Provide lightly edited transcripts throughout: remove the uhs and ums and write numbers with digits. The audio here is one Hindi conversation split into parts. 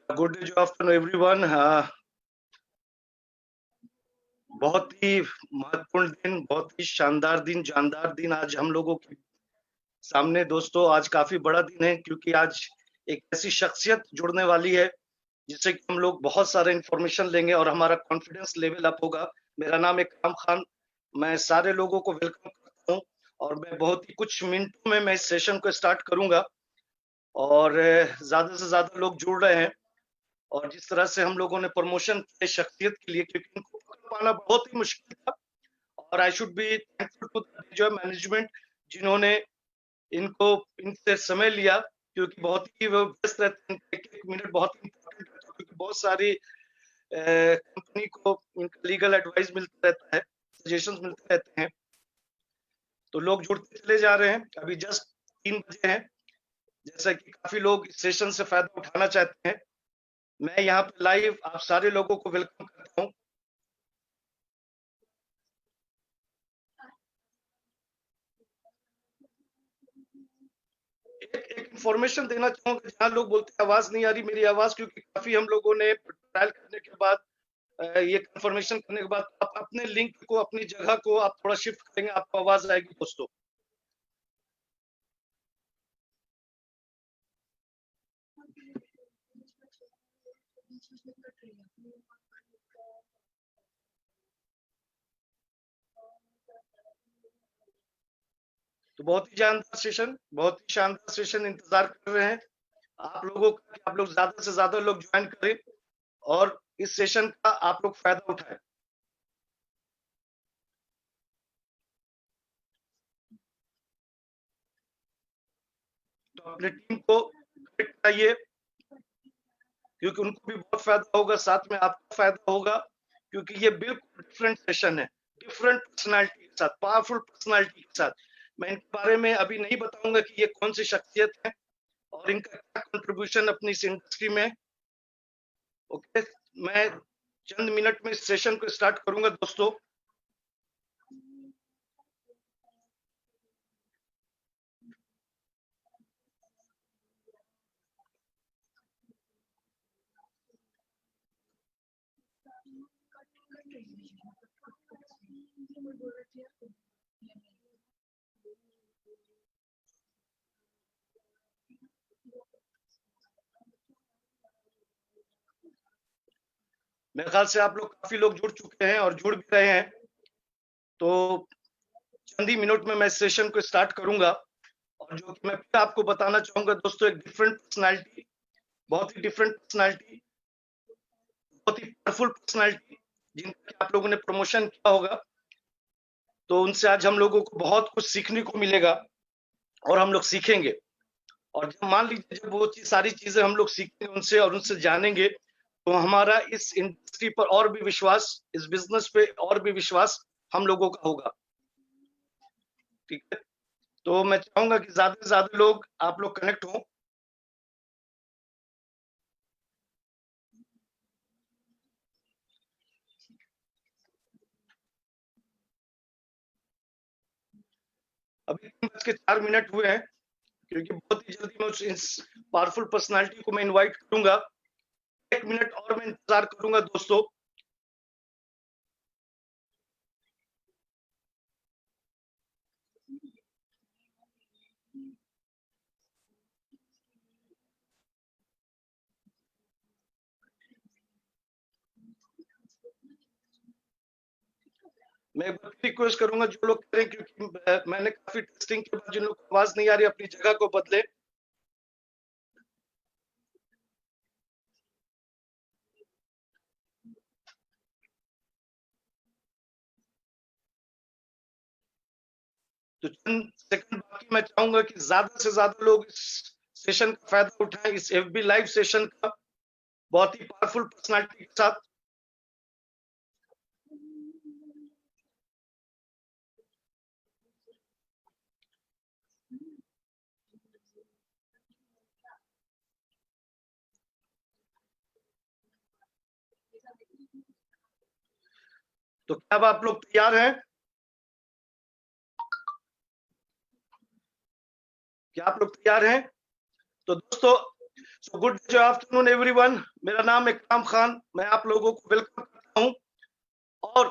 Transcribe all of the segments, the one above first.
Good day, afternoon everyone. बहुत ही महत्वपूर्ण दिन, बहुत ही शानदार दिन, जानदार दिन आज हम लोगों के सामने। दोस्तों, आज काफी बड़ा दिन है क्योंकि आज एक ऐसी शख्सियत जुड़ने वाली है जिससे कि हम लोग बहुत सारे इंफॉर्मेशन लेंगे और हमारा कॉन्फिडेंस लेवल अप होगा। मेरा नाम है इकराम खान। मैं सारे लोगों को वेलकम करता हूँ और मैं बहुत ही कुछ मिनटों में मैं इस सेशन को स्टार्ट करूंगा और ज्यादा से ज्यादा लोग जुड़ रहे हैं। और जिस तरह से हम लोगों ने प्रमोशन किया शख्सियत के लिए, क्योंकि इनको पकड़ पाना बहुत ही मुश्किल था। और I should be thankful to जो मैनेजमेंट जिन्होंने इनको इनसे समय लिया, क्योंकि बहुत ही वो व्यस्त रहते हैं। एक मिनट बहुत इंपॉर्टेंट है क्योंकि बहुत सारी कंपनी को इनका लीगल एडवाइस मिलता रहता है, सजेशंस मिलते रहते हैं। तो लोग जुड़ते चले जा रहे हैं। अभी जस्ट 3 बजे हैं, जैसा कि काफी लोग इस सेशन से फायदा उठाना चाहते हैं। मैं यहाँ पे लाइव आप सारे लोगों को वेलकम करता हूँ। एक इंफॉर्मेशन देना चाहूंगा, जहाँ लोग बोलते हैं आवाज नहीं आ रही मेरी आवाज, क्योंकि काफी हम लोगों ने ट्रायल करने के बाद ये कंफर्मेशन करने के बाद आप अपने लिंक को, अपनी जगह को आप थोड़ा शिफ्ट करेंगे, आपको आवाज आएगी दोस्तों। तो बहुत ही शानदार सेशन, बहुत ही शानदार सेशन इंतजार कर रहे हैं आप लोगों का, आप लोग ज्यादा से ज्यादा लोग ज्वाइन करें और इस सेशन का आप लोग फायदा उठाएं। तो अपनी टीम को कनेक्ट कराइए, क्योंकि उनको भी बहुत फायदा होगा, साथ में आपको फायदा होगा, क्योंकि ये बिल्कुल डिफरेंट सेशन है, डिफरेंट पर्सनालिटी के साथ, पावरफुल पर्सनालिटी के साथ। मैं इनके बारे में अभी नहीं बताऊंगा कि ये कौन सी शख्सियत है और इनका क्या कंट्रीब्यूशन अपनी इस इंडस्ट्री में। ओके, मैं चंद मिनट में इस सेशन को स्टार्ट करूंगा दोस्तों। मेरे ख्याल से आप लोग काफी लोग जुड़ चुके हैं और जुड़ भी रहे हैं। तो चंद ही मिनट में मैं इस सेशन को स्टार्ट करूंगा। और जो कि मैं फिर आपको बताना चाहूंगा दोस्तों, एक डिफरेंट पर्सनालिटी, बहुत ही डिफरेंट पर्सनालिटी, बहुत ही पावरफुल पर्सनालिटी, जिनका आप लोगों ने प्रमोशन किया होगा। तो उनसे आज हम लोगों को बहुत कुछ सीखने को मिलेगा और हम लोग सीखेंगे। और जब मान लीजिए, जब वो सारी चीजें हम लोग सीखेंगे उनसे और उनसे जानेंगे, तो हमारा इस इंडस्ट्री पर और भी विश्वास, इस बिजनेस पे और भी विश्वास हम लोगों का होगा। ठीक है, तो मैं चाहूंगा कि ज्यादा से ज्यादा लोग आप लोग कनेक्ट हों। अभी 3:04 हुए हैं, क्योंकि बहुत ही जल्दी मैं इस पावरफुल पर्सनालिटी को मैं इनवाइट करूंगा। 1 मिनट और मैं इंतजार करूंगा दोस्तों। मैं एक बार रिक्वेस्ट करूंगा, जो लोग करें, क्योंकि मैंने काफी टेस्टिंग के बाद जिन लोग को आवाज नहीं आ रही, अपनी जगह को बदले। तो चंद सेकंड बाकी, मैं चाहूंगा कि ज्यादा से ज्यादा लोग इस सेशन का फायदा उठाएं, इस एफबी लाइव सेशन का, बहुत ही पावरफुल पर्सनालिटी के साथ। तो क्या अब आप लोग तैयार हैं? क्या आप लोग तैयार हैं? तो दोस्तों, सो गुड आफ्टरनून एवरीवन। मेरा नाम इकराम खान, मैं आप लोगों को वेलकम करता हूं और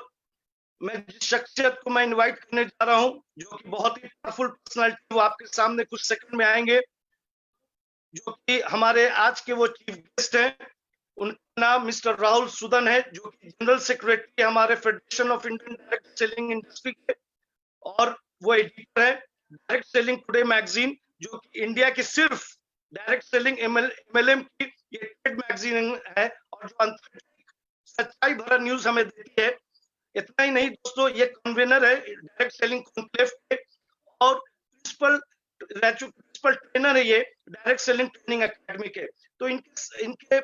मैं जिस शख्सियत को मैं इनवाइट करने जा रहा हूं, जो कि बहुत ही पावरफुल पर्सनालिटी, वो आपके सामने कुछ सेकंड में आएंगे, जो कि हमारे आज के वो चीफ गेस्ट हैं। उनका नाम मिस्टर राहुल सुदन है, जो कि जनरल सेक्रेटरी हमारे federation of Indian direct selling industry के, और वो एडिटर है डायरेक्ट सेलिंग टुडे मैगजीन, जो कि इंडिया की सिर्फ डायरेक्ट सेलिंग एमएलएम की ये ट्रेड मैगजीन है, और जो सच्चाई भरा न्यूज हमें देती है। इतना ही नहीं दोस्तों, ये कन्वेनर है डायरेक्ट सेलिंग कॉन्क्लेव के, और प्रिंसिपल ट्रेनर है ये डायरेक्ट सेलिंग ट्रेनिंग एकेडमी के। तो इनके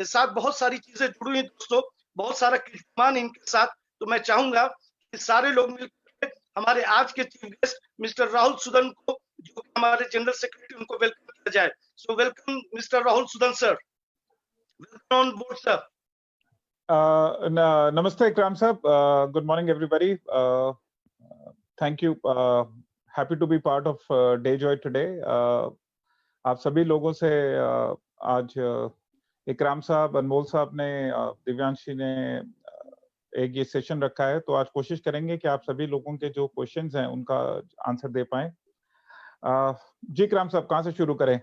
साथ बहुत सारी चीजें जुड़ी हुई दोस्तों, बहुत सारा कीर्तिमान इनके साथ। तो मैं चाहूंगा कि सारे लोग मिलकर हमारे आज के chief guest mister Rahul Sudan को, जो हमारे जनरल सेक्रेटरी, उनको वेलकम किया जाए। So welcome mister Rahul Sudan sir, welcome on board sir. Namaste, Ikram sahab. Good morning, everybody. Thank you. Happy to be part of DayJoy today. आप सभी लोगों से आज इकराम साहब, अनमोल साहब ने, दिव्यांशी ने एक ये सेशन रखा है, तो आज कोशिश करेंगे कि आप सभी लोगों के जो क्वेश्चंस हैं उनका आंसर दे पाएं। जी इकराम साहब, कहाँ से शुरू करें?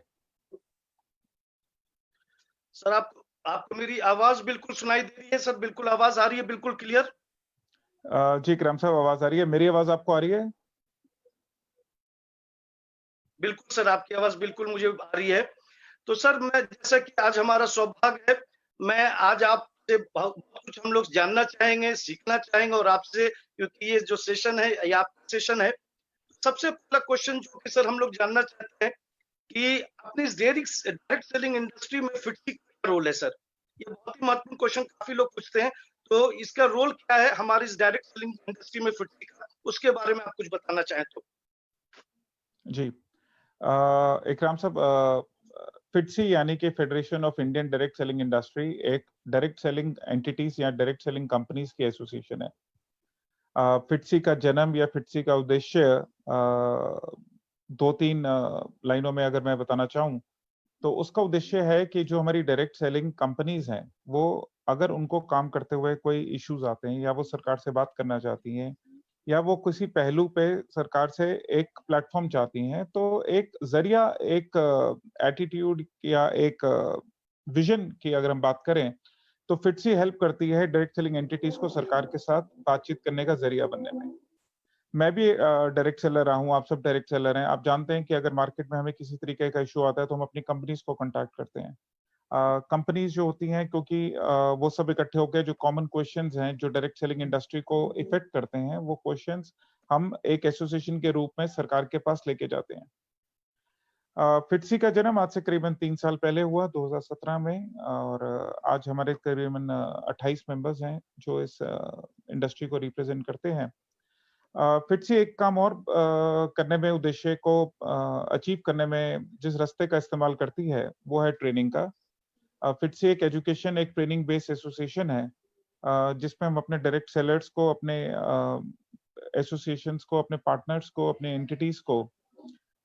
सर आपको मेरी आवाज बिल्कुल सुनाई दे रही है सर? बिल्कुल आवाज आ रही है, बिल्कुल क्लियर? जी इकराम साहब, आवाज आ रही है। मेरी आवाज आपको आ रही है? बिल्कुल सर, आपकी आवाज बिल्कुल मुझे आ रही है। तो सर, मैं जैसा कि आज हमारा सौभाग्य है, मैं आज आपसे बहुत कुछ हम लोग जानना चाहेंगे, सीखना चाहेंगे, और आपसे, क्योंकि ये जो सेशन है, ये आपका सेशन है। सबसे पहला क्वेश्चन जो कि सर हम लोग जानना चाहते हैं कि अपनी इस डायरेक्ट सेलिंग इंडस्ट्री में फिटसी का रोल है सर। ये बहुत ही महत्वपूर्ण क्वेश्चन काफी लोग पूछते हैं, तो इसका रोल क्या है हमारी इस डायरेक्ट सेलिंग इंडस्ट्री में फिटसी का, उसके बारे में आप कुछ बताना चाहें तो। जी इकराम साहब, फिटसी यानी कि federation of Indian direct selling industry एक डायरेक्ट सेलिंग एंटिटीज या डायरेक्ट सेलिंग कंपनीज की एसोसिएशन है। फिटसी का जन्म या फिटसी का उद्देश्य दो तीन लाइनों में अगर मैं बताना चाहूँ, तो उसका उद्देश्य है कि जो हमारी डायरेक्ट सेलिंग कंपनीज हैं, वो अगर उनको काम करते हुए कोई इश्यूज आते हैं, या वो सरकार से बात करना चाहती हैं, या वो किसी पहलू पे सरकार से एक प्लेटफॉर्म चाहती हैं, तो एक जरिया, एक एटीट्यूड या एक विजन की अगर हम बात करें, तो फिटसी हेल्प करती है डायरेक्ट सेलिंग एंटिटीज को सरकार के साथ बातचीत करने का जरिया बनने में। मैं भी डायरेक्ट सेलर रहा हूँ, आप सब डायरेक्ट सेलर हैं। आप जानते हैं कि अगर मार्केट में हमें किसी तरीके का इशू आता है, तो हम अपनी कंपनीज को कॉन्टैक्ट करते हैं। कंपनीज जो होती हैं, क्योंकि वो सब इकट्ठे होकर जो कॉमन क्वेश्चंस हैं जो डायरेक्ट सेलिंग इंडस्ट्री को इफेक्ट करते हैं, वो क्वेश्चंस हम एक एसोसिएशन के रूप में सरकार के पास लेके जाते हैं। फिटसी का जन्म आज से करीबन 3 साल पहले हुआ, 2017 में, और आज हमारे करीबन 28 मेंबर्स हैं जो इस इंडस्ट्री को रिप्रेजेंट करते हैं। फिटसी एक काम और करने में, उद्देश्य को अचीव करने में जिस रास्ते का इस्तेमाल करती है, वो है ट्रेनिंग का। फिटसी एक एजुकेशन, एक ट्रेनिंग बेस्ड एसोसिएशन है, जिसमें हम अपने डायरेक्ट सेलर्स को, अपने एसोसिएशंस को, अपने पार्टनर्स को, अपने एंटिटीज को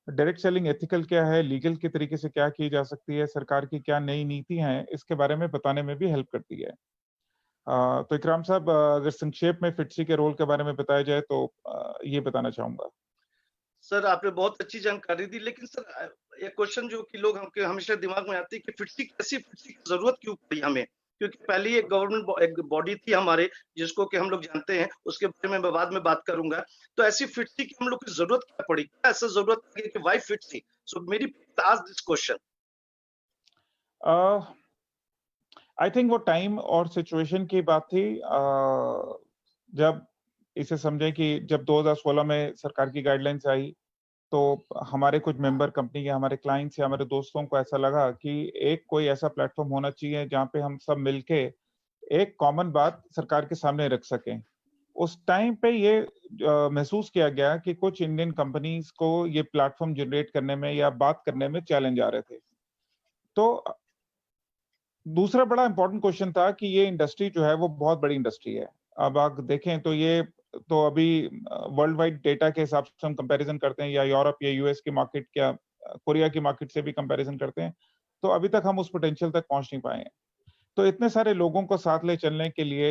डायरेक्ट सेलिंग एथिकल क्या है, लीगल के तरीके से क्या की जा सकती है, सरकार की क्या नई नीति हैं, इसके बारे में बताने में भी हेल्प करती है। तो इकराम साहब, अगर संक्षेप में फिटसी के रोल के बारे में बताया जाए, तो ये बताना चाहूंगा। सर, आपने बहुत अच्छी जानकारी दी, लेकिन सर एक क्वेश्चन जो कि लोग हमके हमेशा दिमाग में आती है कि फिटसी की जरूरत क्यों पड़ी हमें? क्योंकि पहले एक गवर्नमेंट एक बॉडी थी हमारे, जिसको कि हम लोग जानते हैं, उसके बारे में मैं बाद में बात करूंगा। तो ऐसी फिटसी की हम लोग की जरूरत क्या पड़ी? क्या ऐसा जरूरत पड़ी कि व्हाई फिटसी? सो मेरी ask this question. I think वो टाइम और सिचुएशन की बात थी। जब इसे समझें कि जब 2016 में सरकार की गाइडलाइंस आई, तो हमारे कुछ मेंबर कंपनी या हमारे क्लाइंट्स या हमारे दोस्तों को ऐसा लगा कि एक कोई ऐसा प्लेटफॉर्म होना चाहिए जहाँ पे हम सब मिलके एक कॉमन बात सरकार के सामने रख सकें। उस टाइम पे ये महसूस किया गया कि कुछ इंडियन कंपनीज को ये प्लेटफॉर्म जनरेट करने में या बात करने में चैलेंज आ रहे थे। तो दूसरा बड़ा इंपॉर्टेंट क्वेश्चन था कि ये इंडस्ट्री जो है वो बहुत बड़ी इंडस्ट्री है। अब आप देखें तो ये तो अभी वर्ल्ड वाइड डेटा के हिसाब से हम कंपैरिजन करते हैं, या यूरोप या यूएस की मार्केट, या कोरिया की मार्केट से भी कंपैरिजन करते हैं, तो अभी तक हम उस पोटेंशियल तक पहुंच नहीं पाए हैं। तो इतने सारे लोगों को साथ ले चलने के लिए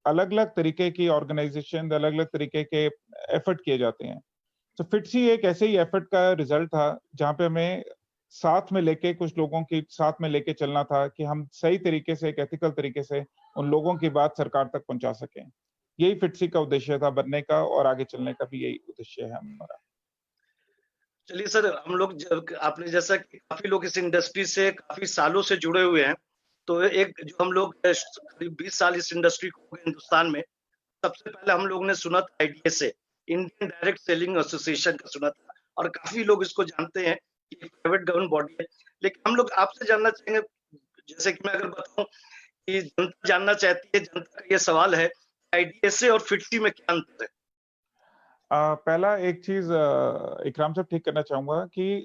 अलग-अलग तरीके की ऑर्गेनाइजेशन, अलग-अलग तरीके के एफर्ट किए जाते हैं। तो फिटसी एक ऐसे ही एफर्ट का रिजल्ट था, जहाँ पे हमें साथ में लेके कुछ लोगों की साथ में लेके चलना था कि हम सही तरीके से, एक एथिकल तरीके से उन लोगों की बात सरकार तक पहुँचा सकें। यही फिटसी का उद्देश्य था बनने का और आगे चलने का भी यही उद्देश्य है हमारा। चलिए सर, हम लोग जब आपने जैसा कि काफ़ी लोग इस इंडस्ट्री से काफ़ी सालों से जुड़े हुए हैं, तो एक जो हम लोग करीब 20 साल इस इंडस्ट्री को हो गए हिंदुस्तान में, सबसे पहले हम लोगों ने सुना था IDSA, Indian direct selling association का सुना था और काफ़ी लोग इसको जानते हैं कि ये प्राइवेट गवर्नमेंट बॉडी है। लेकिन हम लोग आपसे जानना चाहेंगे, जैसे कि मैं अगर बताऊँ कि जनता जानना चाहती है, जनता का ये सवाल है, आईडीएसए और फिटसी में क्या अंतर है? पहला एक चीज़ इकराम साहब ठीक करना चाहूँगा कि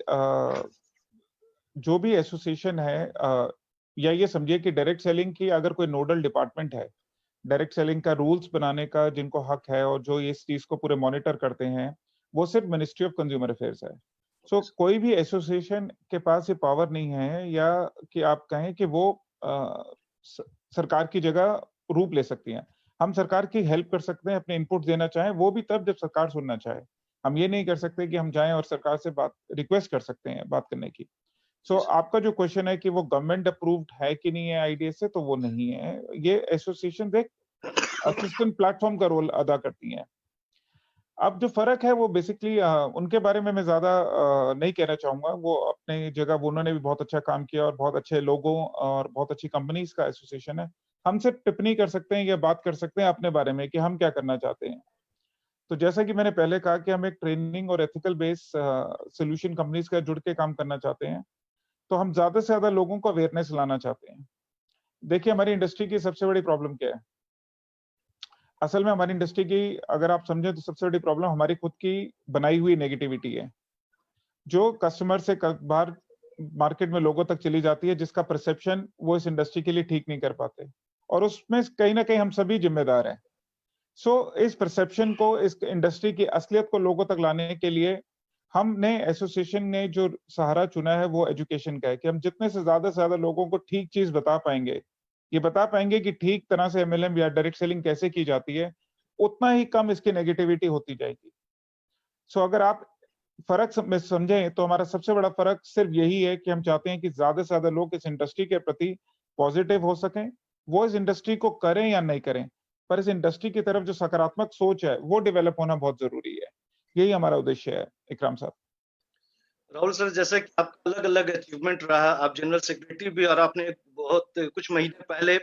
जो भी एसोसिएशन है या ये समझिए कि डायरेक्ट सेलिंग की अगर कोई नोडल डिपार्टमेंट है, डायरेक्ट सेलिंग का रूल्स बनाने का जिनको हक है और जो इस चीज़ को पूरे मॉनिटर करते हैं, वो सिर्फ मिनिस्ट्री ऑफ कंज्यूमर अफेयर्स है। सो कोई भी एसोसिएशन के पास ये पावर नहीं है या कि आप कहें कि वो अ, स सरकार की जगह रूप ले सकती हैं। हम सरकार की हेल्प कर सकते हैं, अपने इनपुट देना चाहें, वो भी तब जब सरकार सुनना चाहे। हम ये नहीं कर सकते कि हम जाएँ और सरकार से बात रिक्वेस्ट कर सकते हैं बात करने की। सो जी सर। आपका जो क्वेश्चन है कि वो गवर्नमेंट अप्रूव्ड है कि नहीं है आईडीएस से, तो वो नहीं है। ये एसोसिएशन एक असिस्टेंट प्लेटफॉर्म का रोल अदा करती हैं। अब जो फ़र्क है वो बेसिकली उनके बारे में मैं ज़्यादा नहीं कहना चाहूँगा। वो अपनी जगह वो उन्होंने भी बहुत अच्छा काम किया और बहुत अच्छे लोगों और बहुत अच्छी कंपनीज़ का एसोसिएशन है। हम सिर्फ टिप्पणी कर सकते हैं या बात कर सकते हैं अपने बारे में कि हम क्या करना चाहते हैं। तो जैसा कि मैंने पहले कहा कि हम एक ट्रेनिंग और एथिकल बेस्ड सॉल्यूशन कंपनीज़ का जुड़ के काम करना चाहते हैं। तो हम ज़्यादा से ज़्यादा लोगों को अवेयरनेस लाना चाहते हैं। देखिए हमारी इंडस्ट्री की सबसे बड़ी प्रॉब्लम क्या है? असल में हमारी इंडस्ट्री की अगर आप समझें तो सबसे बड़ी प्रॉब्लम हमारी खुद की बनाई हुई नेगेटिविटी है, जो कस्टमर से क बाहर मार्केट में लोगों तक चली जाती है, जिसका परसेप्शन वो इस इंडस्ट्री के लिए ठीक नहीं कर पाते और उसमें कहीं न कहीं हम सभी ज़िम्मेदार हैं। सो इस परसेप्शन को, इस इंडस्ट्री की असलियत को लोगों तक लाने के लिए हमने एसोसिएशन ने जो सहारा चुना है वो एजुकेशन का है कि हम जितने से ज़्यादा लोगों को ठीक चीज़ बता पाएँगे, ये बता पाएँगे कि ठीक तरह से एमएलएम या डायरेक्ट सेलिंग कैसे की जाती है, उतना ही कम इसकी नेगेटिविटी होती जाएगी। सो अगर आप फ़र्क समझें तो हमारा सबसे बड़ा फ़र्क सिर्फ़ यही है कि हम चाहते हैं कि ज़्यादा से ज़्यादा लोग इस इंडस्ट्री के प्रति पॉज़िटिव हो सकें, वो इस इंडस्ट्री को करें या नहीं करें, पर इस इंडस्ट्री की तरफ जो सकारात्मक सोच है, वो डेवलप होना बहुत ज़रूरी है। यही हमारा उद्देश्य है, इकराम साहब। राहुल सर, जैसे कि आपका अलग-अलग अचीवमेंट रहा, आप जनरल सेक्रेटरी भी और आपने बहुत कुछ महीने पहले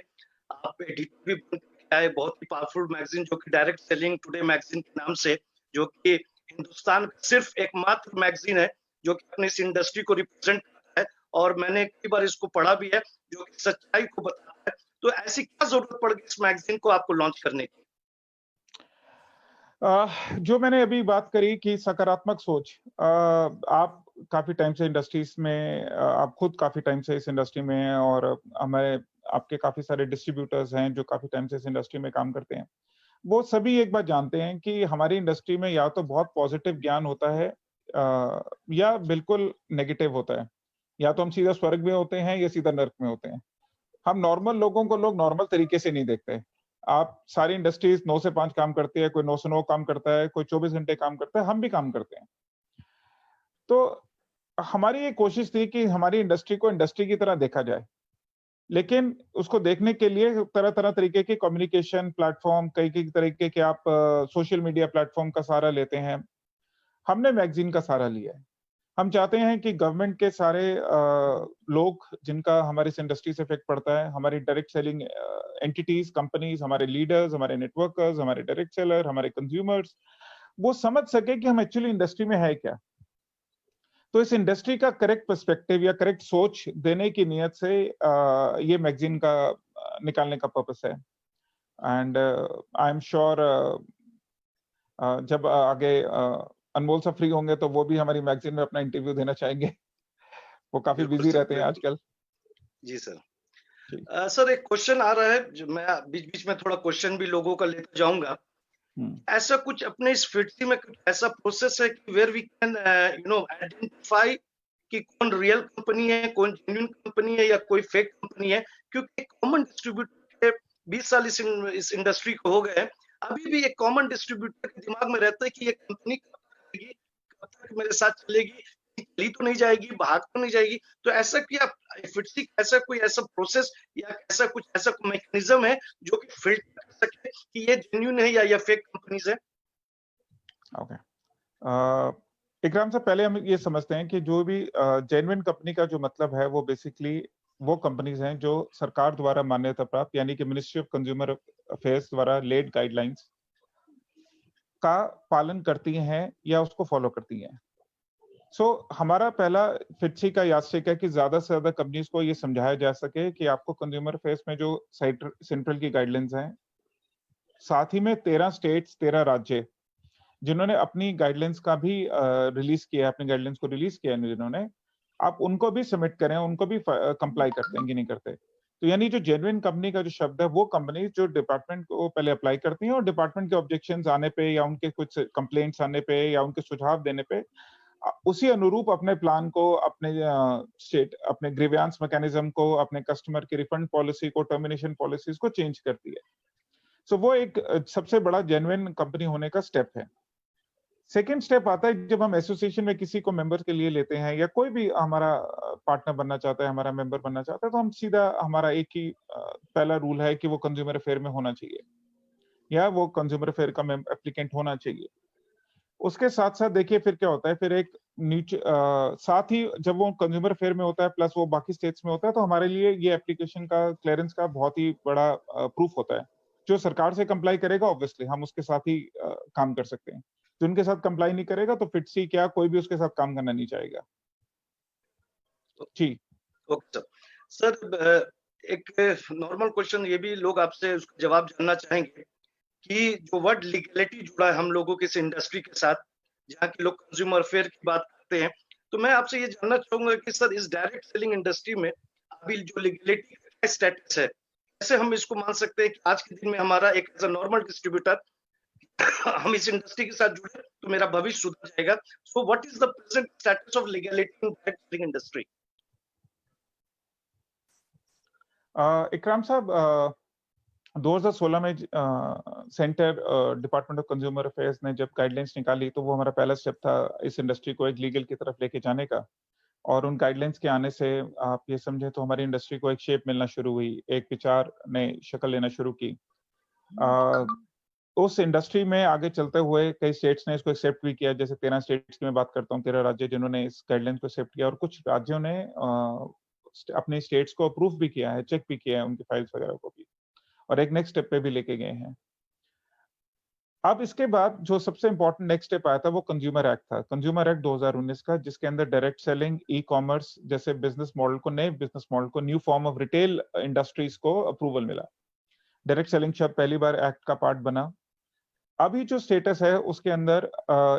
आप एडिटर भी बन के आए, बहुत ही पावरफुल मैगज़ीन जो कि डायरेक्ट सेलिंग टुडे मैगज़ीन के नाम से, जो कि हिंदुस्तान का सिर्फ एकमात्र मैगज़ीन है, जो कि अपनी इस इंडस्ट्री को रिप्रेज़ेंट करता है और मैंने कई बार इसको पढ़ा भी है, जो कि सच्चाई को बताता है। तो ऐसी क्या ज़रूरत पड़ गई इस मैगज़ीन को आपको लॉन्च करने की? जो मैंने अभी बात करी कि सकारात्मक सोच आप काफ़ी टाइम से इंडस्ट्रीज़ में आप खुद काफ़ी टाइम से इस इंडस्ट्री में हैं और हमारे आपके काफ़ी सारे डिस्ट्रीब्यूटर्स हैं जो काफ़ी टाइम से इस इंडस्ट्री में काम करते हैं। वो सभी एक बात जानते हैं कि हमारी इंडस्ट्री में या तो बहुत पॉजिटिव ज्ञान होता है या बिल्कुल नेगेटिव होता है। या तो हम सीधा स्वर्ग में होते हैं या सीधा नर्क में होते हैं। हम नॉर्मल लोगों को लोग नॉर्मल तरीके से नहीं देखते। आप सारी इंडस्ट्रीज़ 9 से 5 काम करती है, कोई 9 से 9 काम करता है, कोई 24 घंटे काम करता है, हम भी काम करते हैं। तो हमारी ये कोशिश थी कि हमारी इंडस्ट्री को इंडस्ट्री की तरह देखा जाए। लेकिन उसको देखने के लिए तरह-तरह तरीके के कम्युनिकेशन प्लेटफ़ॉर्म, कई-कई तरीके के आप सोशल मीडिया प्लेटफ़ॉर्म का सहारा लेते हैं। हमने मैगज़ीन का सहारा लिया है। हम चाहते हैं कि गवर्नमेंट के सारे लोग जिनका हमारी इस इंडस्ट्री से इफ़ेक्ट पड़ता है, हमारी डायरेक्ट सेलिंग एंटिटीज़, कंपनीज़, हमारे लीडर्स, हमारे नेटवर्कर्स, हमारे डायरेक्ट सेलर, हमारे कंज्यूमर्स, वो समझ सके कि हम एक्चुअली इंडस्ट्री में है क्या? तो इस इंडस्ट्री का करेक्ट पर्सपेक्टिव या करेक्ट सोच देने की नियत से ये मैगज़ीन का निकालने का पर्पस है। एंड आई एम श्योर जब आगे अनमोल साहब फ्री होंगे तो वो भी हमारी मैगज़ीन में अपना इंटरव्यू देना चाहेंगे। वो काफ़ी बिल्कुल बिज़ी सर, रहते हैं बिल्कुल। आजकल। जी सर। जी। सर एक क्वेश्चन आ रहा है जो मैं बीच-बीच में थोड़ा क्वेश्चन भी लोगों का लेता जाऊँगा। हुँ। ऐसा कुछ अपने इस फिटजी में कुछ ऐसा प्रोसेस है कि वेयर वी कैन आइडेंटिफाई कि कौन रियल कंपनी है, कौन जेन्युइन कंपनी है या कोई फेक कंपनी है, क्योंकि एक कॉमन डिस्ट्रीब्यूटर के 20 साल इस इंडस्ट्री को हो गए हैं। अभी भी एक कॉमन डिस्ट्रीब्यूटर के दिमाग में रहता है कि ये कंपनी कब तक चलेगी, कब तक मेरे साथ चलेगी, चली तो नहीं जाएगी, भाग तो नहीं जाएगी। तो ऐसा क्या फिटसी ऐसा कोई ऐसा प्रोसेस या ऐसा कुछ ऐसा मैकेनिज्म है जो कि फिल्टर कर सके कि ये जेन्युइन है या ये फेक कंपनीज है? ओके। इकराम साहब, पहले हम ये समझते हैं कि जो भी जेन्युइन कंपनी का जो मतलब है वो बेसिकली वो कंपनीज हैं जो सरकार द्वारा मान्यता प्राप्त, यानी कि मिनिस्ट्री ऑफ कंज्यूमर अफेयर्स द्वारा लेड गाइडलाइंस का पालन करती हैं या उसको फॉलो करती हैं। हमारा पहला फिटसी का यादस्टिक है कि ज्यादा से ज्यादा कंपनीज को ये समझाया जा सके कि आपको कंज्यूमर अफेयर्स में जो सेंट्रल की गाइडलाइंस हैं, साथ ही में 13 स्टेट्स 13 राज्य जिन्होंने अपनी गाइडलाइंस का भी रिलीज किया, अपनी गाइडलाइंस को रिलीज किया है जिन्होंने, आप उनको भी सबमिट करें, उनको भी कंप्लाई करते हैं कि नहीं करते। तो यानी जो जेन्युइन कंपनी का जो शब्द है, वो कंपनी जो डिपार्टमेंट को पहले अप्लाई करती हैं और डिपार्टमेंट के ऑब्जेक्शंस आने पे या उनके कुछ कंप्लेंट्स आने पे या उनके सुझाव देने पे उसी अनुरूप अपने प्लान को, अपने स्टेट, अपने ग्रीवियंस मैकेनिज्म को, अपने कस्टमर की रिफंड पॉलिसी को, टर्मिनेशन पॉलिसीज को चेंज करती है। वो एक सबसे बड़ा जेन्युइन कंपनी होने का स्टेप है। सेकेंड स्टेप आता है जब हम एसोसिएशन में किसी को मेंबर के लिए लेते हैं या कोई भी हमारा पार्टनर बनना चाहता है, हमारा मेंबर बनना चाहता है, तो हम सीधा, हमारा एक ही पहला रूल है कि वो कंज्यूमर अफेयर में होना चाहिए या वो कंज्यूमर अफेयर का एप्लीकेंट होना चाहिए। उसके साथ-साथ देखिए फिर क्या होता है, फिर एक नीचे साथ ही जब वो कंज्यूमर अफेयर में होता है प्लस वो बाकी स्टेट्स में होता है, तो हमारे लिए ये एप्लीकेशन का क्लियरेंस का बहुत ही बड़ा प्रूफ होता है। जो सरकार से कंप्लाई करेगा ऑब्वियसली हम उसके साथ ही काम कर सकते हैं। जो उनके साथ कंप्लाई नहीं करेगा तो फिटसी क्या कोई भी उसके साथ काम करना नहीं चाहेगा। जी। Okay sir. एक नॉर्मल क्वेश्चन ये भी लोग आपसे उसका जवाब जानना चाहेंगे कि जो वर्ड लीगलिटी जुड़ा है हम लोगों के इस इंडस्ट्री के साथ, जहाँ के लोग कंज्यूमर अफेयर की बात करते हैं, तो मैं आपसे ये जानना चाहूंगा कि सर इस डायरेक्ट सेलिंग इंडस्ट्री में अभी जो लीगलिटी का स्टेटस है, कैसे हम इसको मान सकते हैं कि आज के दिन में हमारा एक एज अ नॉर्मल डिस्ट्रीब्यूटर हम इस इंडस्ट्री के साथ जुड़े तो मेरा भविष्य सुधर जाएगा। So what is the present status of legality in direct selling industry? इकराम साहब, 2016 में centre department of consumer affairs ने जब गाइडलाइंस निकाली तो वो हमारा पहला स्टेप था इस इंडस्ट्री को एक लीगल की तरफ लेके जाने का। और उन गाइडलाइंस के आने से आप ये समझें तो हमारी इंडस्ट्री को एक शेप मिलना शुरू हुई, एक विचार ने शक्ल लेना शुरू की। उस इंडस्ट्री में आगे चलते हुए कई स्टेट्स ने इसको एक्सेप्ट भी किया, जैसे 13 स्टेट्स की मैं बात करता हूँ, 13 राज्य जिन्होंने इस गाइडलाइंस को एक्सेप्ट किया और कुछ राज्यों ने अपने स्टेट्स को अप्रूव भी किया है, चेक भी किया है उनकी फाइल्स वगैरह को भी, और एक नेक्स्ट स्टेप पे भी लेके गए हैं। अब इसके बाद जो सबसे इंपॉर्टेंट नेक्स्ट स्टेप आया था वो कंज्यूमर एक्ट था, कंज्यूमर एक्ट 2019 का, जिसके अंदर डायरेक्ट सेलिंग, ई कॉमर्स जैसे बिजनेस मॉडल को, नए बिजनेस मॉडल को, new form of retail industries को अप्रूवल मिला। डायरेक्ट सेलिंग शब्द पहली बार एक्ट का पार्ट बना। अभी जो स्टेटस है उसके अंदर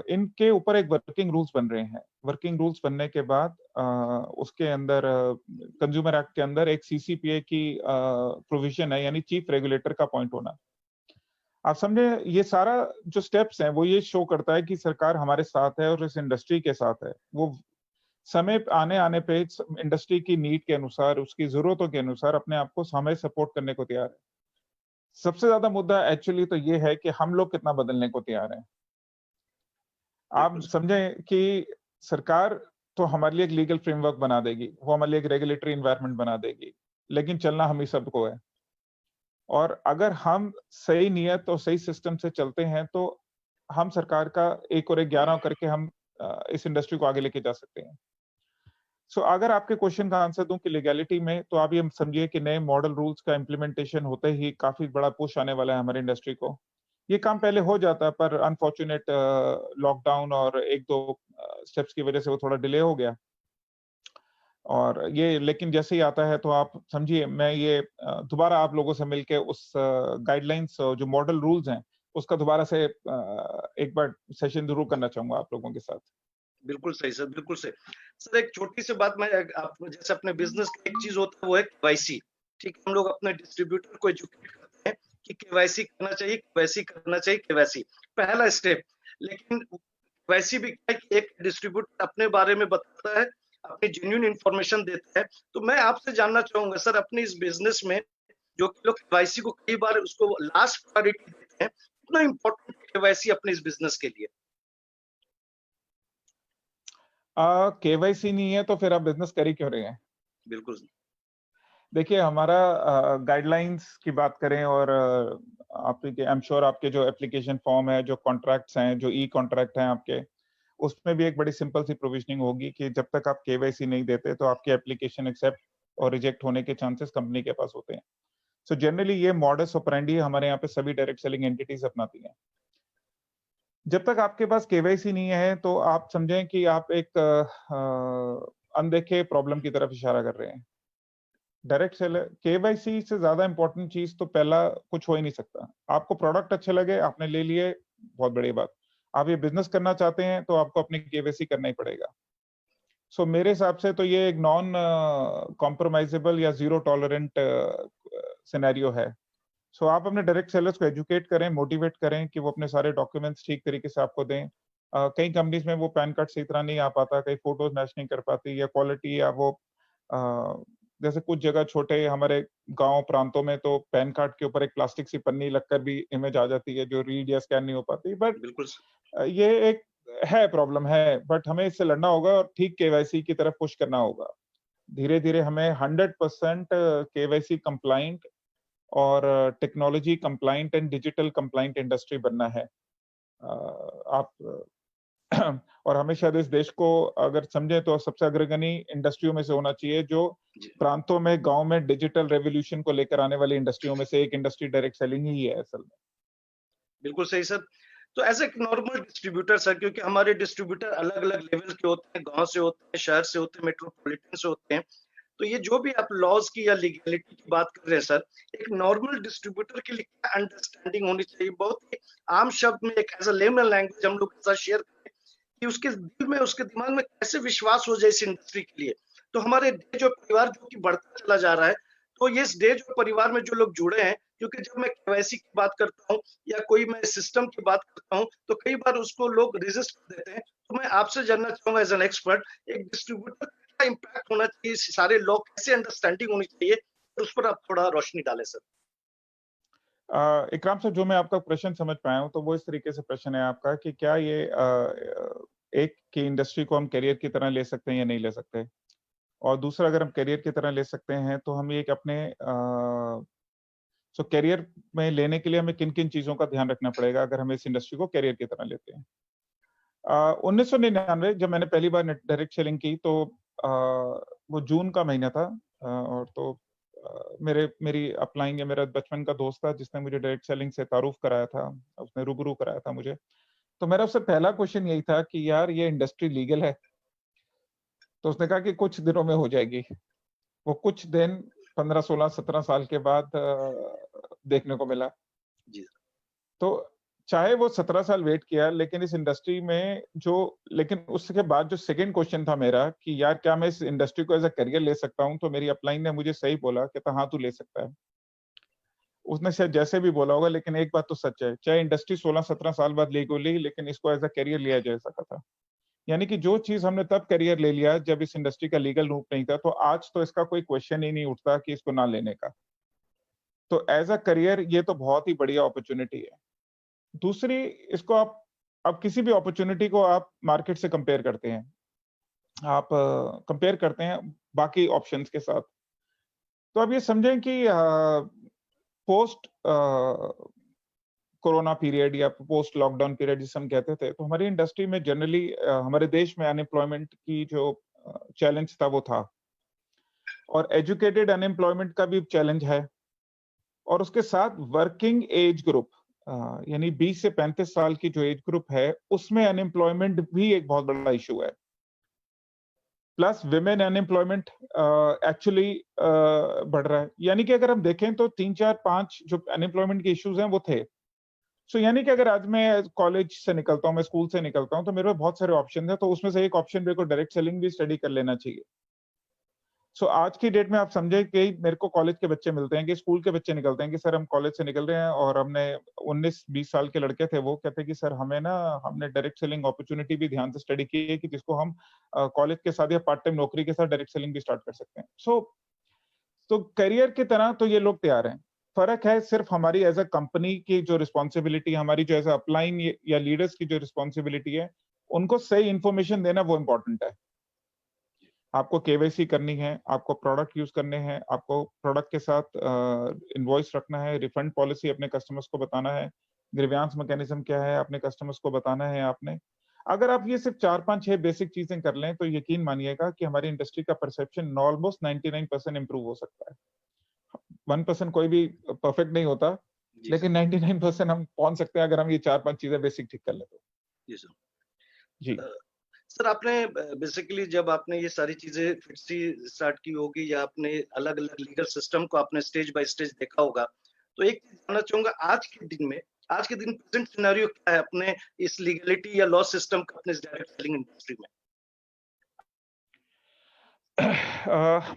इनके ऊपर एक वर्किंग रूल्स बन रहे हैं। वर्किंग रूल्स बनने के बाद उसके अंदर कंज्यूमर एक्ट के अंदर एक सीसीपीए की प्रोविजन है, यानी चीफ रेगुलेटर का अपॉइंट होना। आप समझे, ये सारा जो स्टेप्स हैं वो ये शो करता है कि सरकार हमारे साथ है और इस इंडस्ट्री के साथ है। वो समय आने आने पे इंडस्ट्री की नीड के अनुसार, उसकी जरूरतों के अनुसार अपने आप को हमें सपोर्ट करने को तैयार है। सबसे ज्यादा मुद्दा एक्चुअली तो ये है कि हम लोग कितना बदलने को तैयार हैं। आप समझें कि सरकार तो हमारे लिए एक लीगल फ्रेमवर्क बना देगी, वो हमारे लिए एक रेगुलेटरी एनवायरनमेंट बना देगी, लेकिन चलना हम ही सबको है। और अगर हम सही नियत और सही सिस्टम से चलते हैं तो हम सरकार का 1 और 1 11 करके हम इस इंडस्ट्री को आगे लेके जा सकते हैं। अगर आपके क्वेश्चन का आंसर दूं कि लीगैलिटी में, तो आप ये समझिए कि नए मॉडल रूल्स का इम्प्लीमेंटेशन होते ही काफी बड़ा पुश आने वाला है हमारी इंडस्ट्री को। ये काम पहले हो जाता, पर अनफॉर्चुनेट लॉकडाउन और 1-2 स्टेप्स की वजह से वो थोड़ा डिले हो गया। और ये लेकिन जैसे ही आता है तो आप समझिए, मैं ये दोबारा आप लोगों से मिलके उस गाइडलाइंस जो मॉडल रूल्स हैं उसका दोबारा से एक बार सेशन जरूर करना चाहूंगा आप लोगों के साथ। बिल्कुल सही सर, बिल्कुल सही। सर एक छोटी सी बात, मैं आप जैसे अपने बिज़नेस का एक चीज़ होता है वो है केवाईसी, ठीक है? हम लोग अपने डिस्ट्रीब्यूटर को एजुकेट करते हैं कि केवाईसी करना चाहिए, केवाईसी करना चाहिए, केवाईसी पहला स्टेप। लेकिन केवाईसी भी क्या है कि एक डिस्ट्रीब्यूटर अपने बारे में बताता है, अपनी जेन्युइन इन्फॉर्मेशन देता है। तो मैं आपसे जानना चाहूँगा सर, अपने इस बिज़नेस में जो कि लोग केवाईसी को कई बार उसको लास्ट प्रायोरिटी देते हैं, कितना इम्पोर्टेंट केवाईसी अपने इस बिज़नेस के लिए? केवाईसी नहीं है तो फिर आप बिज़नेस कर ही क्यों रहे हैं? बिल्कुल, देखिए हमारा गाइडलाइंस की बात करें और आपके आई एम श्योर आपके जो एप्लीकेशन फॉर्म है, जो कॉन्ट्रैक्ट्स हैं, जो ई-कॉन्ट्रैक्ट हैं आपके, उसमें भी एक बड़ी सिंपल सी प्रोविजनिंग होगी कि जब तक आप केवाईसी नहीं देते तो आपकी एप्लीकेशन एक्सेप्ट और रिजेक्ट होने के चांसेस कंपनी के पास होते हैं। सो जनरली ये मॉडस ऑपरेंडी हमारे यहाँ पे सभी डायरेक्ट सेलिंग एंटिटीज अपनाती हैं। जब तक आपके पास केवाईसी नहीं है तो आप समझें कि आप एक अनदेखे प्रॉब्लम की तरफ इशारा कर रहे हैं। डायरेक्ट सेलर केवाईसी से ज्यादा इंपॉर्टेंट चीज तो पहला कुछ हो ही नहीं सकता। आपको प्रोडक्ट अच्छे लगे, आपने ले लिए, बहुत बड़ी बात। आप ये बिजनेस करना चाहते हैं तो आपको अपनी केवाईसी करना ही पड़ेगा। सो मेरे हिसाब से तो ये एक नॉन कॉम्प्रोमाइजेबल या जीरो टॉलरेंट सिनेरियो है। सो आप अपने डायरेक्ट सेलर्स को एजुकेट करें, मोटिवेट करें कि वो अपने सारे डॉक्यूमेंट्स ठीक तरीके से आपको दें। कई कंपनीज में वो पैन कार्ड सही तरह नहीं आ पाता, कई फोटोज मैच नहीं कर पाती या क्वालिटी या वो जैसे कुछ जगह छोटे हमारे गांव प्रांतों में तो पैन कार्ड के ऊपर एक प्लास्टिक सी पन्नी लगकर भी इमेज आ जाती है जो रीड या स्कैन नहीं हो पाती। बट बिल्कुल स ये एक है प्रॉब्लम है, बट हमें इससे लड़ना होगा और ठीक केवाईसी की तरफ पुश करना होगा। धीरे-धीरे हमें 100% केवाईसी कंप्लायंट और technology compliant and digital compliant industry बनना है। आप और हमें शायद इस देश को अगर समझें तो सबसे अग्रगणी इंडस्ट्रियों में से होना चाहिए जो जी, प्रांतों में, गाँव में डिजिटल रेवोल्यूशन को लेकर आने वाली इंडस्ट्रियों में से एक इंडस्ट्री डायरेक्ट सेलिंग ही है असल में। बिल्कुल सही सर। तो एज़ एक नॉर्मल डिस्ट्रीब्यूटर सर, क्योंकि हमारे डिस्ट्रीब्यूटर अलग-अलग लेवल के होते हैं, गाँव से होते हैं, शहर से होते हैं, मेट्रोपॉलिटन से होते हैं। तो ये जो भी आप लॉज़ की या लीगैलिटी की बात कर रहे हैं सर, एक नॉर्मल डिस्ट्रीब्यूटर के लिए क्या अंडरस्टैंडिंग होनी चाहिए? बहुत ही आम शब्द में एक एज़ अ लेमन लैंग्वेज हम लोग के साथ शेयर करें कि उसके दिल में, उसके दिमाग में कैसे विश्वास हो जाए इस इंडस्ट्री के लिए। तो हमारे डे जो परिवार जो कि बढ़ता चला जा रहा है, तो ये इस डे जो परिवार में जो लोग जुड़े हैं, क्योंकि जब मैं केवाईसी की बात करता हूँ या कोई मैं सिस्टम की बात करता हूँ, तो कई बार उसको लोग रेज़िस्ट कर देते हैं। तो मैं आपसे जानना चाहूँगा एज़ एन एक्सपर्ट, एक डिस्ट्रीब्यूटर का इम्पैक्ट होना चाहिए, सारे लोग कैसे अंडरस्टैंडिंग होनी चाहिए, उस पर आप थोड़ा रोशनी डालें सर। इकराम साहब जो मैं आपका प्रश्न समझ पाया हूँ, तो वो इस तरीके से प्रश्न है आपका कि क्या ये एक की इंडस्ट्री को हम करियर की तरह ले सकते हैं या नहीं ले सकते? और दूसरा अगर हम करियर की तरह ले सकते हैं, तो हम एक अपने करियर में लेने के लिए हमें किन-किन चीज़ों का ध्यान रखना पड़ेगा अगर हम इस इंडस्ट्री को करियर की तरह लेते हैं? 1999 जब मैंने पहली बार नेट डायरेक्ट सेलिंग की तो अ, वो जून का महीना था और तो मेरी अपलाइन या मेरा बचपन का दोस्त था जिसने मुझे डायरेक्ट सेलिंग से तारुफ कराया था, उसने रूबरू कराया था मुझे। तो मेरा उससे पहला क्वेश्चन यही था कि यार ये इंडस्ट्री लीगल है? तो उसने कहा कि कुछ दिनों में हो जाएगी। वो कुछ दिन 15, 16, 17 साल के बाद देखने को मिला। जी, तो चाहे वो 17 साल वेट किया लेकिन इस इंडस्ट्री में जो लेकिन उसके बाद जो सेकंड क्वेश्चन था मेरा कि यार क्या मैं इस इंडस्ट्री को एज़ अ करियर ले सकता हूँ? तो मेरी अपलाइन ने मुझे सही बोला कहता हाँ, तू ले सकता है। उसने शायद जैसे भी बोला होगा लेकिन एक बात तो सच है, चाहे इंडस्ट्री 16-17 साल बाद लीगल हुई लेकिन इसको एज़ अ करियर लिया जा सका था। यानी कि जो चीज़ हमने तब करियर ले लिया जब इस इंडस्ट्री का लीगल रूप नहीं था, तो आज तो इसका कोई क्वेश्चन ही नहीं उठता कि इसको ना लेने का। तो एज़ अ करियर ये तो बहुत ही बढ़िया अपॉर्च्युनिटी है। दूसरी इसको आप अब किसी भी अपॉर्च्युनिटी को आप मार्केट से कंपेयर करते हैं। आप कंपेयर करते हैं बाकी ऑप्शंस के साथ। तो आप ये समझें कि पोस्ट कोरोना पीरियड या पोस्ट लॉकडाउन पीरियड जिसे हम कहते थे, तो हमारी इंडस्ट्री में जनरली हमारे देश में अनएम्प्लॉयमेंट की जो चैलेंज था वो था और एजुकेटेड अनएम्प्लॉयमेंट का भी चैलेंज है और उसके साथ वर्किंग एज ग्रुप यानी 20 से 35 साल की जो एज ग्रुप है, उसमें अनएम्प्लॉयमेंट भी एक बहुत बड़ा इश्यू है। प्लस विमेन अनएम्प्लॉयमेंट एक्चुअली बढ़ रहा है। यानी कि अगर हम देखें तो 3, 4, 5 जो अनएम्प्लॉयमेंट के इश्यूज हैं वो थे। सो यानी कि अगर आज मैं कॉलेज से निकलता हूँ, मैं स्कूल से निकलता हूँ, तो मेरे पास बहुत सारे ऑप्शन हैं, तो उसमें से एक ऑप्शन मेरे को डायरेक्ट सेलिंग भी स्टडी कर लेना चाहिए। आज की डेट में आप समझे कि मेरे को कॉलेज के बच्चे मिलते हैं, कि स्कूल के बच्चे निकलते हैं कि सर हम कॉलेज से निकल रहे हैं और हमने 19-20 साल के लड़के थे, वो कहते हैं कि सर हमने डायरेक्ट सेलिंग अपॉर्चुनिटी भी ध्यान से स्टडी की है कि जिसको हम कॉलेज के साथ या पार्ट टाइम नौकरी के साथ डायरेक्ट सेलिंग भी स्टार्ट कर सकते हैं। तो करियर की तरह तो ये लोग तैयार हैं। फ़र्क है सिर्फ हमारी एज़ अ कंपनी की जो रिस्पॉन्सिबिलिटी, हमारी जो एज़ अ अपलाइन या लीडर्स की जो रिस्पॉन्सिबिलिटी है, उनको सही इन्फॉर्मेशन देना वो इम्पोर्टेंट है। आपको केवाईसी करनी है, आपको प्रोडक्ट यूज़ करने हैं, आपको प्रोडक्ट के साथ इनवॉइस रखना है, रिफंड पॉलिसी अपने कस्टमर्स को बताना है, ग्रीवियंस मैकेनिज़्म क्या है अपने कस्टमर्स को बताना है आपने। अगर आप ये सिर्फ 4, 5, 6 बेसिक चीज़ें कर लें, तो यकीन मानिएगा कि हमारी इंडस्ट्री का परसेप्शन ऑलमोस्ट 99% इम्प्रूव हो सकता है। 1% कोई भी परफेक्ट नहीं होता, जी सर। लेकिन 99% हम पहुँच सकते हैं अगर हम ये 4-5 चीज़ें बेसिक ठीक कर लें तो। जी सर। जी। अ, सर आपने बेसिकली जब आपने ये सारी चीज़ें फिर से स्टार्ट की होगी या आपने अलग-अलग लीगल सिस्टम को आपने स्टेज बाय स्टेज देखा होगा। तो एक चीज़ जानना चाहूँगा आज के दिन प्रेज़ेंट सिनेरियो क्या है अपने इस लीगैलिटी या लॉ सिस्टम का अपने इस डायरेक्ट सेलिंग इंडस्ट्री में? अ,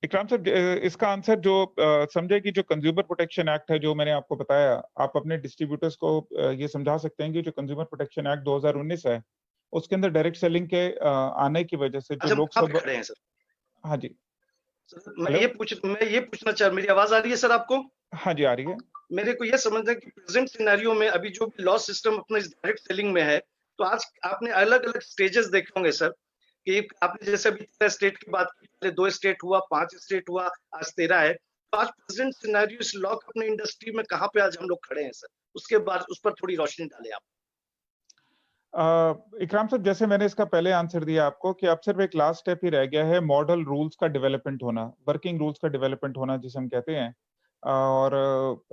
इकराम साहब, इसका आंसर जो समझे कि जो कंज्यूमर प्रोटेक्शन एक्ट है जो मैंने आपको बताया, आप अपने डिस्ट्रीब्यूटर्स को ये समझा सकते हैं कि जो कंज्यूमर प्रोटेक्शन एक्ट 2019 है, उसके अंदर डायरेक्ट सेलिंग के आने की वजह से जो अच्छा, हम लोग कहाँ पे सब। खड़े हैं सर? हाँ जी। Sir hello? मैं ये पूछना चाह मेरी आवाज़ आ रही है सर आपको? हाँ जी, आ रही है। मेरे को ये समझना है कि प्रेज़ेंट सिनेरियो में अभी जो लॉ सिस्टम अपना इस डायरेक्ट सेलिंग में है, तो आज आपने अलग-अलग स्टेजेस देखे होंगे सर, कि आपने जैसे अभी 13 स्टेट की बात की, पहले 2 स्टेट हुआ, 5 स्टेट हुआ, आज 13 है। तो आज प्रेज़ेंट सिनेरियो इस लॉ अपने इंडस्ट्री में कहाँ पे आज हम लोग खड़े हैं सर? उसके बाद उस पर थोड़ी रोशनी डालें आप। इकराम साहब, जैसे मैंने इसका पहले आंसर दिया आपको कि अब सिर्फ एक लास्ट स्टेप ही रह गया है, मॉडल रूल्स का डेवलपमेंट होना, वर्किंग रूल्स का डेवलपमेंट होना जिसे हम कहते हैं। और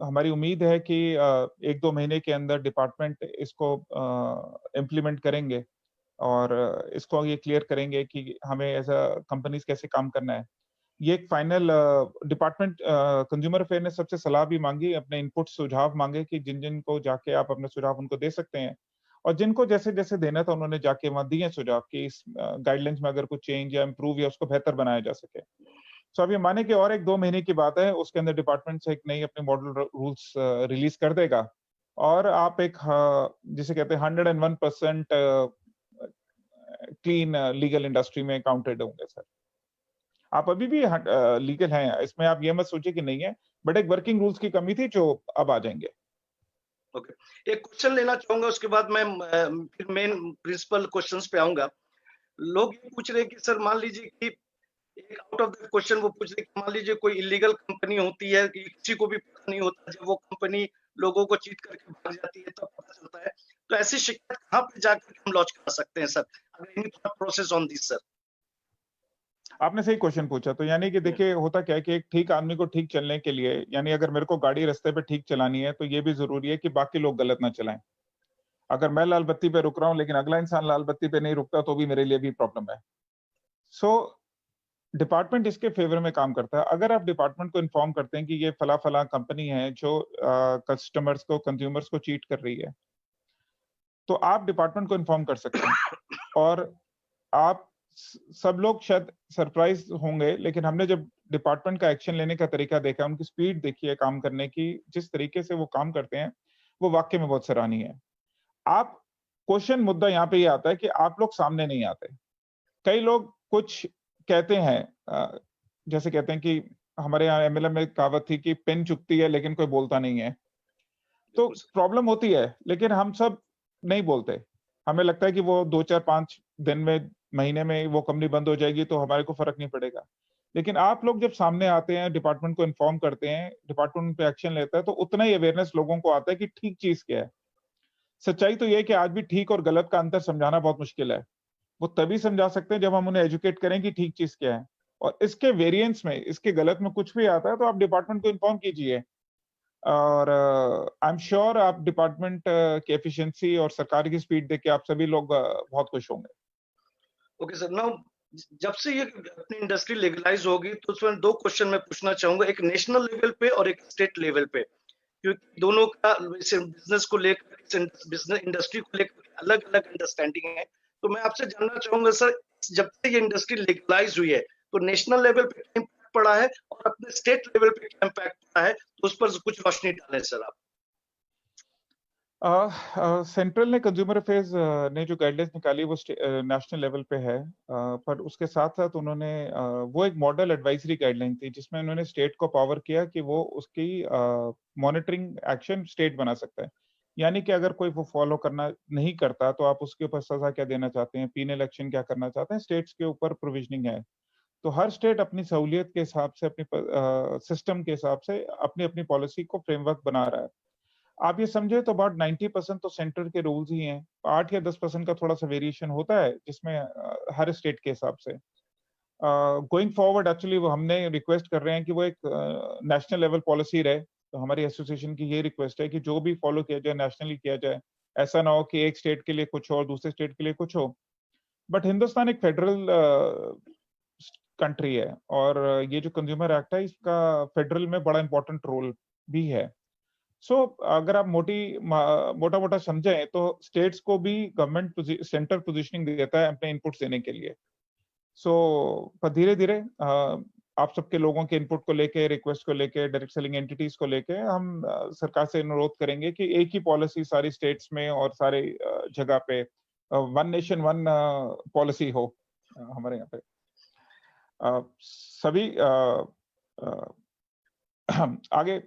हमारी उम्मीद है कि 1-2 महीने के अंदर डिपार्टमेंट इसको इम्प्लीमेंट करेंगे और इसको ये क्लियर करेंगे कि हमें एज़ अ कंपनीज़ कैसे काम करना है। ये एक फाइनल डिपार्टमेंट कंज्यूमर अफेयर ने सबसे सलाह भी माँगी, अपने इनपुट सुझाव माँगे कि जिन-जिन को जाके आप अपने सुझाव उनको दे सकते हैं। और जिनको जैसे-जैसे देना था उन्होंने जाके वहाँ दिए सुझाव कि इस गाइडलाइंस में अगर कुछ चेंज या इम्प्रूव या उसको बेहतर बनाया जा सके। सो अब ये माने कि और 1-2 महीने की बात है, उसके अंदर डिपार्टमेंट से एक नई अपनी मॉडल रूल्स रिलीज़ कर देगा और आप एक जिसे कहते हैं 101% क्लीन लीगल इंडस्ट्री में काउंटेड होंगे सर। आप अभी भी लीगल हैं, इसमें आप ये मत सोचिए कि नहीं है, बट एक वर्किंग रूल्स की कमी थी जो अब आ जाएँगे। ओके। एक क्वेश्चन लेना चाहूँगा उसके बाद मैं फिर मेन प्रिंसिपल क्वेश्चन्स पे आऊँगा। लोग ये पूछ रहे हैं कि सर मान लीजिए कि एक आउट ऑफ द क्वेश्चन वो पूछ रहे हैं कि मान लीजिए कोई इल्लीगल कंपनी होती है कि किसी को भी पता नहीं होता जब वो कंपनी लोगों को चीट करके भाग जाती है तब पता चलता है। तो ऐसी शिकायत कहाँ पे जाकर के हम लॉन्च करा सकते हैं सर? अगर any thought process on this sir? आपने सही क्वेश्चन पूछा, तो यानी कि हुँ, देखिए होता क्या है कि एक ठीक आदमी को ठीक चलने के लिए, यानी अगर मेरे को गाड़ी रास्ते पे ठीक चलानी है, तो ये भी ज़रूरी है कि बाकी लोग गलत ना चलाएँ। अगर मैं लाल बत्ती पे रुक रहा हूँ, लेकिन अगला इंसान लाल बत्ती पे नहीं रुकता, तो भी मेरे लिए भी प्रॉब्लम है। सो डिपार्टमेंट इसके फ़ेवर में काम करता है। अगर आप डिपार्टमेंट को इन्फॉर्म करते हैं कि ये फला-फला कंपनी है जो कस्टमर्स को, कंज्यूमर्स को चीट कर रही है, तो आप डिपार्टमेंट को इन्फॉर्म कर सकते हैं। और आप सब लोग शायद सरप्राइज़ होंगे, लेकिन हमने जब डिपार्टमेंट का एक्शन लेने का तरीका देखा, उनकी स्पीड देखी है काम करने की, जिस तरीके से वो काम करते हैं, वो वाक़ई में बहुत सराहनीय है। आप क्वेश्चन मुद्दा यहाँ पे ये आता है कि आप लोग सामने नहीं आते। कई लोग कुछ कहते हैं, जैसे कहते हैं कि हमारे यहाँ एमएलए में कहावत थी कि पेन चुभती है लेकिन कोई बोलता नहीं है। तो बिल्कुल सर। प्रॉब्लम होती है, लेकिन हम सब नहीं बोलते। हमें लगता है कि वो 2, 4, 5 दिन में, महीने में वो कंपनी बंद हो जाएगी तो हमारे को फ़र्क नहीं पड़ेगा। लेकिन आप लोग जब सामने आते हैं, डिपार्टमेंट को इन्फॉर्म करते हैं, डिपार्टमेंट उन पे एक्शन लेता है, तो उतना ही अवेयरनेस लोगों को आता है कि ठीक चीज़ क्या है। सच्चाई तो ये है कि आज भी ठीक और गलत का अंतर समझाना बहुत मुश्किल है। वो तभी समझा सकते हैं जब हम उन्हें एजुकेट करें कि ठीक चीज़ क्या है। और इसके वेरिएंट्स में, इसके गलत में कुछ भी आता है तो आप डिपार्टमेंट को इन्फॉर्म कीजिए। और आई एम श्योर आप डिपार्टमेंट की एफिशिएंसी और सरकार की स्पीड देख के आप सभी लोग बहुत खुश होंगे। ओके सर, नाउ जब से ये अपनी इंडस्ट्री लीगलाइज़ होगी तो उसमें 2 क्वेश्चन मैं पूछना चाहूँगा, एक नेशनल लेवल पे और एक स्टेट लेवल पे। क्योंकि दोनों का वैसे बिज़नेस को लेकर बिज़नेस इंडस्ट्री को लेकर अलग-अलग अंडरस्टैंडिंग है। तो मैं आपसे जानना चाहूँगा सर, जब से ये इंडस्ट्री लीगलाइज़ हुई है, तो नेशनल लेवल पे क्या इम्पैक्ट पड़ा है और अपने स्टेट लेवल पे क्या इम्पैक्ट पड़ा है, तो उस पर कुछ रोशनी डालें सर आप। सेंट्रल ने कंज्यूमर अफेयर्स ने जो गाइडलाइंस निकाली वो नेशनल लेवल पे है, पर उसके साथ साथ उन्होंने वो एक मॉडल एडवाइजरी गाइडलाइन थी जिसमें उन्होंने स्टेट को पावर किया कि वो उसकी मॉनिटरिंग एक्शन स्टेट बना सकता है। यानी कि अगर कोई वो फॉलो करना नहीं करता तो आप उसके ऊपर सजा क्या देना चाहते हैं, पीनल एक्शन क्या करना चाहते हैं, स्टेट्स के ऊपर प्रोविजनिंग है। तो हर स्टेट अपनी सहूलियत के हिसाब से, अपनी सिस्टम के हिसाब से अपनी अपनी पॉलिसी को फ्रेमवर्क बना रहा है। आप ये समझे तो अबाउट 90% तो सेंटर के रूल्स ही हैं। 8 या 10% का थोड़ा-सा वेरिएशन होता है जिसमें हर स्टेट के हिसाब से। गोइंग फॉरवर्ड एक्चुअली वो हमने रिक्वेस्ट कर रहे हैं कि वो एक नेशनल लेवल पॉलिसी रहे। तो हमारी एसोसिएशन की ये रिक्वेस्ट है कि जो भी फॉलो किया जाए नेशनली किया जाए। ऐसा ना हो कि एक स्टेट के लिए कुछ हो और दूसरे स्टेट के लिए कुछ हो। बट हिंदुस्तान एक फेडरल कंट्री है और ये जो कंज्यूमर एक्ट है इसका फेडरल में बड़ा इंपॉर्टेंट रोल भी है। अगर आप मोटा-मोटा समझें तो स्टेट्स को भी गवर्नमेंट सेंटर पोजीशनिंग देता है अपने इनपुट्स देने के लिए। पर धीरे-धीरे आप सबके लोगों के इनपुट को लेके, रिक्वेस्ट को लेके, डायरेक्ट सेलिंग एंटिटीज को लेके हम सरकार से अनुरोध करेंगे कि एक ही पॉलिसी सारी स्टेट्स में और सारे जगह पे वन नेशन वन पॉलिसी हो हमारे यहाँ पे। सभी आगे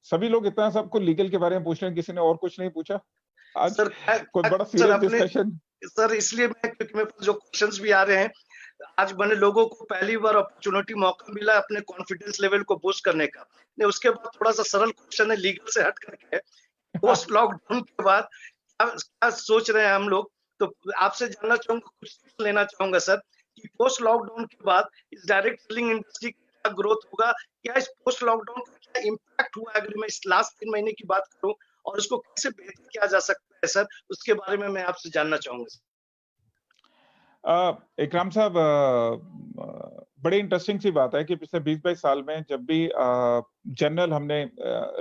सभी लोग इतना सबको लीगल के बारे में पूछ रहे हैं, किसी ने और कुछ नहीं पूछा? आज सर कोई बड़ा सर सीरियस अपने डिस्कशन। सर इसलिए मैं, क्योंकि मेरे पास जो क्वेश्चंस भी आ रहे हैं, आज मैंने लोगों को पहली बार अपॉर्चुनिटी मौका मिला अपने कॉन्फिडेंस लेवल को बूस्ट करने का। नहीं, उसके बाद थोड़ा-सा सरल क्वेश्चन है लीगल से हट करके। पोस्ट लॉकडाउन के बाद क्या क्या सोच रहे हैं हम लोग? तो आपसे जानना चाहूँगा, कुछ टिप्स लेना चाहूँगा सर, कि पोस्ट लॉकडाउन के बाद इस डायरेक्ट सेलिंग इंडस्ट्री का क्या ग्रोथ होगा? क्या इस पोस्ट लॉकडाउन का क्या इम्पैक्ट हुआ है, अगर मैं इस लास्ट 3 महीने की बात करूँ, और इसको कैसे बेहतर किया जा सकता है सर? उसके बारे में मैं आपसे जानना चाहूँगा। इकराम साहब, बड़ी इंटरेस्टिंग सी बात है कि पिछले 20-22 साल में जब भी जनरल हमने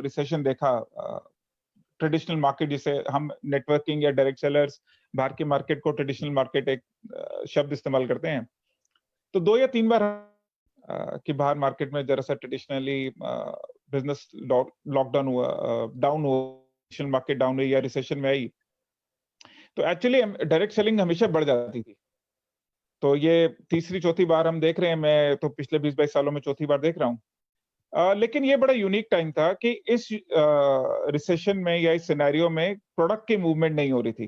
रिसेशन देखा, ट्रेडिशनल मार्केट जिसे हम नेटवर्किंग या डायरेक्ट सेलर्स बाहर के मार्केट को ट्रेडिशनल मार्केट एक शब्द इस्तेमाल करते हैं। तो 2 या 3 बार कि बाहर मार्केट में जरा सा ट्रेडिशनली बिजनेस लॉकडाउन हुआ, डाउन हुआ, ट्रेडिशनल मार्केट डाउन हुई या रिसेशन में आई, तो एक्चुअली डायरेक्ट सेलिंग हमेशा बढ़ जाती थी। तो ये तीसरी चौथी बार हम देख रहे हैं, मैं तो पिछले 20-22 सालों में चौथी बार देख रहा हूँ। लेकिन ये बड़ा यूनिक टाइम था कि इस रिसेशन में या इस सिनेरियो में प्रोडक्ट की मूवमेंट नहीं हो रही थी।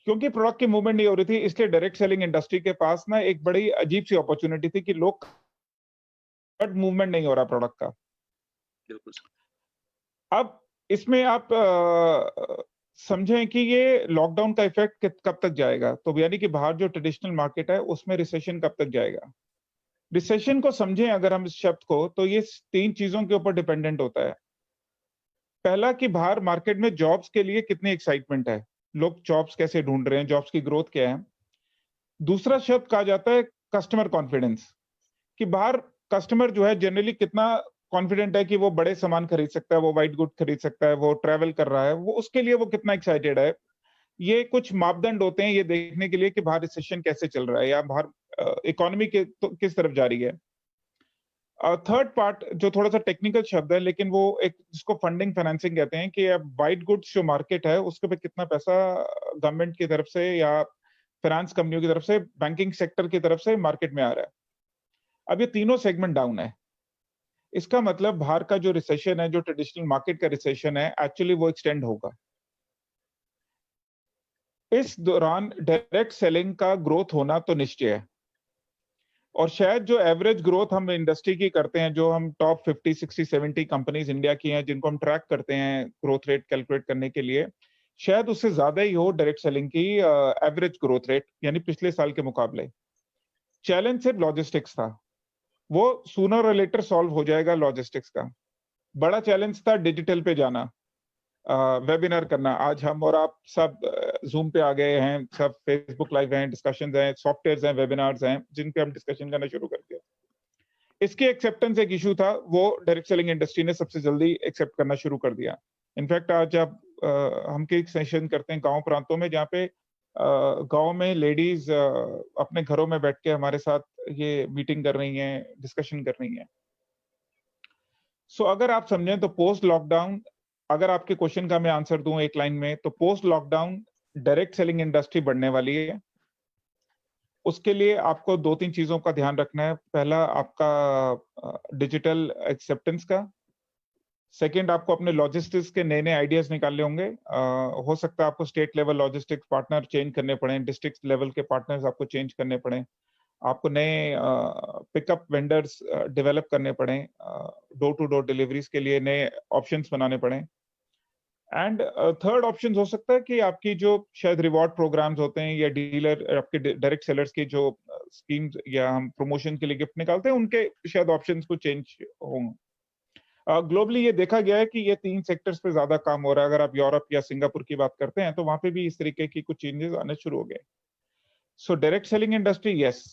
क्योंकि प्रोडक्ट की मूवमेंट नहीं हो रही थी, इसलिए डायरेक्ट सेलिंग इंडस्ट्री के पास ना एक बड़ी अजीब सी अपॉर्चुनिटी थी कि लोग, बट मूवमेंट नहीं हो रहा प्रोडक्ट का। बिल्कुल सर। अब इसमें आप समझें कि ये लॉकडाउन का इफेक्ट कब तक जाएगा, तो यानी कि बाहर जो ट्रेडिशनल मार्केट है उसमें रिसेशन कब तक जाएगा। रिसेशन को समझें अगर हम इस शब्द को, तो ये 3 चीजों के ऊपर डिपेंडेंट होता है। पहला कि बाहर मार्केट में जॉब्स के लिए कितनी एक्साइटमेंट है, लोग जॉब्स कैसे ढूंढ रहे हैं, जॉब्स की ग्रोथ क्या है। दूसरा शब्द कहा जाता है कस्टमर कॉन्फिडेंस, कि बाहर कस्टमर जो है जनरली कितना कॉन्फिडेंट है कि वो बड़े सामान खरीद सकता है, वो व्हाइट गुड खरीद सकता है, वो ट्रैवल कर रहा है, वो उसके लिए वो कितना एक्साइटेड है। ये कुछ मापदंड होते हैं ये देखने के लिए कि बाहर रिसेशन कैसे चल रहा है या बाहर इकोनॉमी के तो किस तरफ जा रही है। थर्ड पार्ट जो थोड़ा-सा टेक्निकल शब्द है, लेकिन वो एक जिसको फंडिंग फाइनेंसिंग कहते हैं, कि अब व्हाइट गुड्स जो मार्केट है उसके पे कितना पैसा गवर्नमेंट की तरफ से या फाइनेंस कंपनियों की तरफ से, बैंकिंग सेक्टर की तरफ से मार्केट में आ रहा है। अब ये तीनों सेगमेंट डाउन है। इसका मतलब बाहर का जो रिसेशन है, जो ट्रेडिशनल मार्केट का रिसेशन है, एक्चुअली वो एक्सटेंड होगा। इस दौरान डायरेक्ट सेलिंग का ग्रोथ होना तो निश्चय है। और शायद जो एवरेज ग्रोथ हम इंडस्ट्री की करते हैं, जो हम टॉप 50, 60, 70 कंपनीज इंडिया की हैं, जिनको हम ट्रैक करते हैं ग्रोथ रेट कैलकुलेट करने के लिए, शायद उससे ज्यादा ही हो डायरेक्ट सेलिंग की एवरेज ग्रोथ रेट, यानी पिछले साल के मुकाबले। चैलेंज सिर्फ लॉजिस्टिक्स था, वो सूनर और लेटर सॉल्व हो जाएगा लॉजिस्टिक्स का। बड़ा चैलेंज था डिजिटल पे जाना, वेबिनार करना। आज हम और आप सब जूम पे आ गए हैं, सब फेसबुक लाइव हैं, डिस्कशंस हैं, सॉफ्टवेयर्स हैं, वेबिनार्स हैं, जिन पे हम डिस्कशन करना शुरू कर दिया। इसकी एक्सेप्टेंस एक इशू था, वो डायरेक्ट सेलिंग इंडस्ट्री ने सबसे जल्दी एक्सेप्ट करना शुरू कर दिया। इनफैक्ट आज आप हम के सेशन करते हैं गांव प्रांतों में, जहाँ पे गाँव में लेडीज़ अपने घरों में बैठ के हमारे साथ ये मीटिंग कर रही हैं, डिस्कशन कर रही हैं। सो अगर आप समझें तो पोस्ट लॉकडाउन, अगर आपके क्वेश्चन का मैं आंसर दूँ एक लाइन में, तो post lockdown direct selling industry बढ़ने वाली है। उसके लिए आपको 2-3 चीज़ों का ध्यान रखना है। पहला आपका डिजिटल एक्सेप्टेंस का। सेकंड आपको अपने लॉजिस्टिक्स के नए-नए आइडियाज़ निकालने होंगे। हो सकता है आपको state level logistics partner change करने पड़ें, डिस्ट्रिक्ट लेवल के पार्टनर्स आपको चेंज करने पड़ें। आपको नए पिकअप वेंडर्स डेवलप करने पड़ें, डोर टू डोर डिलीवरीज़ के लिए नए ऑप्शंस बनाने पड़ें। एंड थर्ड ऑप्शन हो सकता है कि आपकी जो शायद रिवॉर्ड प्रोग्राम्स होते हैं या डीलर आपके डायरेक्ट सेलर्स की जो स्कीम्स या हम प्रमोशन के लिए गिफ्ट निकालते हैं, उनके शायद ऑप्शंस को चेंज हों। ग्लोबली ये देखा गया है कि ये 3 सेक्टर्स पे ज़्यादा काम हो रहा है। अगर आप यूरोप या सिंगापुर की बात करते हैं, तो वहाँ पे भी इस तरीके की कुछ चेंजेस आने शुरू हो गए। So direct selling industry, yes,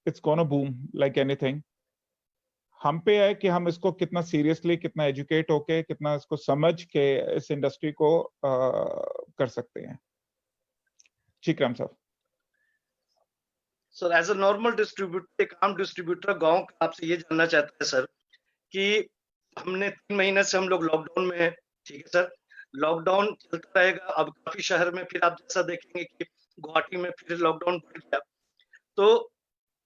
it's gonna boom like anything. हम पे है कि हम इसको कितना सीरियसली, कितना एजुकेट होके, कितना इसको समझ के इस इंडस्ट्री को कर सकते हैं। जी, विक्रम साहब। Sir as a normal distributor, एक आम डिस्ट्रीब्यूटर गाँव का आपसे ये जानना चाहता है सर कि हमने 3 महीने से हम लोग लॉकडाउन में हैं, ठीक है सर? लॉकडाउन चलता रहेगा, अब काफ़ी शहर में फिर आप जैसा देखेंगे कि गुवाहाटी में फिर लॉकडाउन बढ़ गया। तो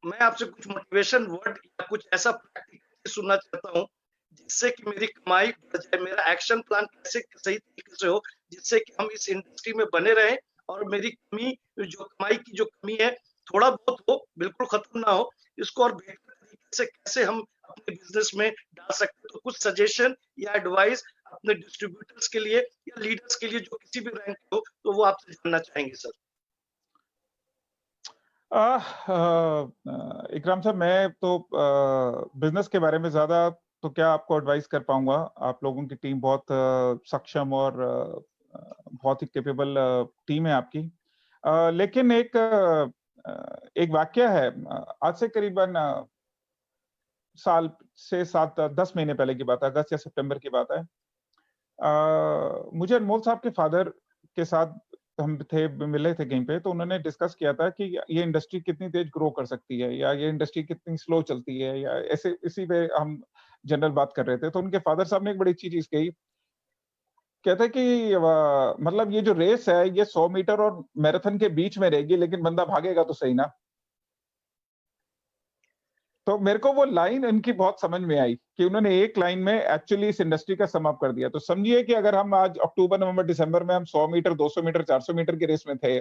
मैं आपसे कुछ मोटिवेशन वर्ड या कुछ ऐसा प्रैक्टिकली सुनना चाहता हूँ, जिससे कि मेरी कमाई बढ़ जाए, मेरा एक्शन प्लान कैसे सही तरीके से हो, जिससे कि हम इस इंडस्ट्री में बने रहें और मेरी जो कमाई की जो कमी है, थोड़ा बहुत हो, बिल्कुल खत्म ना हो, इसको और बेहतर तरीके से कैसे हम अपने बिज़नेस में डाल सकते हैं। तो कुछ सजेशन या एडवाइस अपने डिस्ट्रीब्यूटर्स के लिए या लीडर्स के लिए जो किसी भी रैंक के हो, तो वो आपसे जानना चाहेंगे सर। इकराम साहब, मैं तो बिज़नेस के बारे में ज़्यादा तो क्या आपको एडवाइस कर पाऊँगा। आप लोगों की टीम बहुत सक्षम और बहुत ही कैपेबल टीम है आपकी। लेकिन एक वाकया है, आज से करीबन साल से 7-10 महीने पहले की बात है, अगस्त या सितंबर की बात है। मुझे अनमोल साहब के फादर के साथ हम मिले थे कहीं पे, तो उन्होंने डिस्कस किया था कि ये इंडस्ट्री कितनी तेज ग्रो कर सकती है या ये इंडस्ट्री कितनी स्लो चलती है, या ऐसे इसी पे हम जनरल बात कर रहे थे। तो उनके फादर साहब ने एक बड़ी अच्छी चीज़ कही। कहते हैं कि मतलब ये जो रेस है, ये 100 मीटर और मैराथन के बीच में रहेगी, लेकिन बंदा भागेगा तो सही ना। तो मेरे को वो लाइन इनकी बहुत समझ में आई कि उन्होंने एक लाइन में एक्चुअली इस इंडस्ट्री का सम अप कर दिया। तो समझिए कि अगर हम आज अक्टूबर, नवंबर, दिसंबर में हम 100 मीटर, 200 मीटर, 400 मीटर की रेस में थे।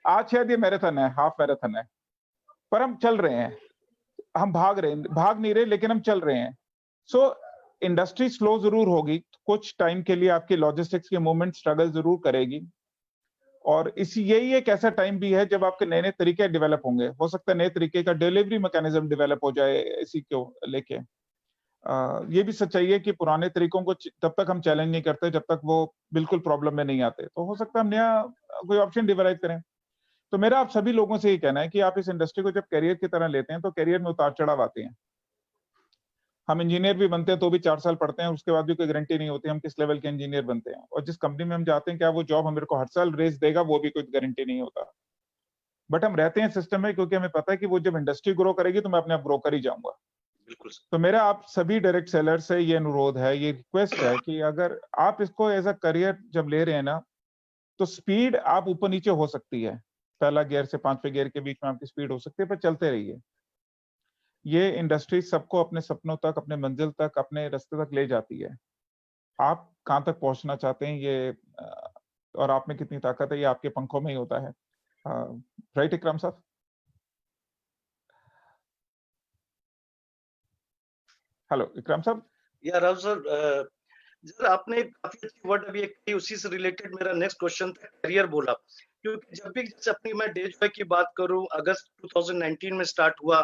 आज शायद ये मैराथन है, हाफ मैराथन है, पर हम चल रहे हैं। हम भाग नहीं रहे, लेकिन हम चल रहे हैं। सो इंडस्ट्री स्लो ज़रूर होगी, कुछ टाइम के लिए आपकी लॉजिस्टिक्स की मूवमेंट स्ट्रगल ज़रूर करेगी। और यही एक ऐसा टाइम भी है जब आपके नए-नए तरीके डेवलप होंगे। हो सकता है नए तरीके का डिलीवरी मैकेनिज्म डेवलप हो जाए इसी को लेके। ये भी सच्चाई है कि पुराने तरीकों को तब तक हम चैलेंज नहीं करते जब तक वो बिल्कुल प्रॉब्लम में नहीं आते। तो हो सकता है हम नया कोई ऑप्शन डेवलप करें। तो मेरा आप सभी लोगों से ये कहना है कि आप इस इंडस्ट्री को जब करियर की तरह लेते हैं, तो करियर में उतार-चढ़ाव आते हैं। हम इंजीनियर भी बनते हैं तो भी 4 साल पढ़ते हैं, उसके बाद भी कोई गारंटी नहीं होती हम किस लेवल के इंजीनियर बनते हैं। और जिस कंपनी में हम जाते हैं, क्या वो जॉब मेरे को हर साल रेज़ देगा, वो भी कोई गारंटी नहीं होता। बट हम रहते हैं सिस्टम में, क्योंकि हमें पता है कि वो जब इंडस्ट्री ग्रो करेगी तो मैं अपने आप ग्रो कर ही जाऊँगा। बिल्कुल सर। तो मेरा आप सभी डायरेक्ट सेलर से ये अनुरोध है, ये रिक्वेस्ट है कि अगर आप इसको एज़ अ करियर जब ले रहे हैं ना, तो स्पीड आप ऊपर-नीचे हो सकती है। पहला गियर से 5वें गियर के बीच में आपकी स्पीड हो सकती है, पर चलते रहिए। ये इंडस्ट्री सबको अपने सपनों तक, अपने मंजिल तक, अपने रास्ते तक ले जाती है। आप कहाँ तक पहुँचना चाहते हैं, और आप में कितनी ताकत है, ये आपके पंखों में ही होता है। राइट इकराम साहब? हेलो इकराम साहब? या राव सर, सर आपने काफ़ी अच्छी वर्ड अभी एक कही, उसी से रिलेटेड मेरा नेक्स्ट क्वेश्चन था, करियर बोला। क्योंकि जब भी जैसे अपनी मैं डे जॉय की बात करूँ, अगस्त 2019 में स्टार्ट हुआ,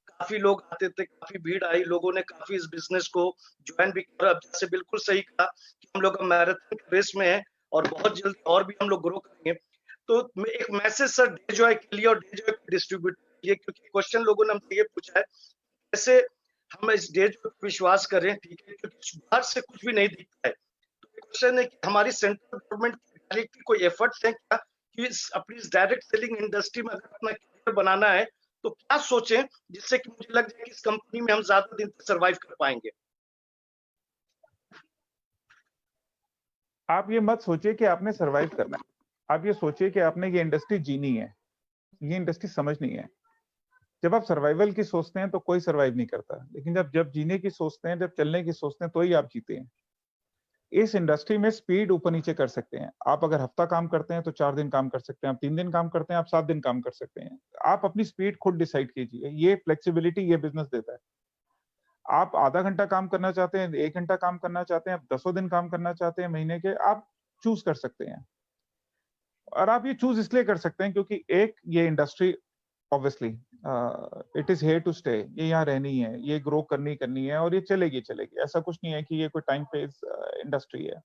काफ़ी लोग आते थे, काफ़ी भीड़ आई, लोगों ने काफ़ी इस बिज़नेस को जॉइन भी करा। जैसे बिल्कुल सही कहा कि हम लोग अब मैराथन रेस में हैं और बहुत जल्द और भी हम लोग ग्रो करेंगे। तो मैं एक मैसेज सर डे जॉय के लिए और डे जॉय के डिस्ट्रीब्यूटर के लिए, क्योंकि क्वेश्चन लोगों ने हमसे ये पूछा है, कैसे हम इस डेट पे विश्वास करें, ठीक है, क्योंकि बाहर से कुछ भी नहीं दिखता है। तो क्वेश्चन है कि हमारी सेंट्रल गवर्नमेंट की कोई एफर्ट्स हैं क्या कि अपनी इस डायरेक्ट सेलिंग इंडस्ट्री में अगर अपना करियर बनाना है तो क्या सोचें जिससे कि मुझे लग जाए कि इस कंपनी में हम ज्यादा दिन तक सर्वाइव कर पाएंगे? आप ये मत सोचिए कि आपने सरवाइव करना है, आप ये सोचिए कि आपने ये इंडस्ट्री जीनी है, ये इंडस्ट्री समझनी है। जब आप सर्वाइवल की सोचते हैं तो कोई सर्वाइव नहीं करता, लेकिन जब जब जीने की सोचते हैं, जब चलने की सोचते हैं, तो ही आप जीते हैं। इस इंडस्ट्री में स्पीड ऊपर नीचे कर सकते हैं। आप अगर हफ्ता काम करते हैं तो 4 दिन काम कर सकते हैं, आप 3 दिन काम करते हैं, आप 7 दिन काम कर सकते हैं। आप अपनी स्पीड खुद डिसाइड कीजिए, ये फ्लेक्सिबिलिटी ये बिज़नेस देता है। आप आधा घंटा काम करना चाहते हैं, 1 घंटा काम करना चाहते हैं, आप दसों दिन काम करना चाहते हैं महीने के, आप चूज़ कर सकते हैं। और आप ये चूज़ इसलिए कर सकते हैं क्योंकि एक ये industry obviously it is here to stay, ये यहाँ रहनी है, ये ग्रो करनी है और ये चलेगी, चलेगी। ऐसा कुछ नहीं है कि ये कोई टाइम फेज़ इंडस्ट्री है।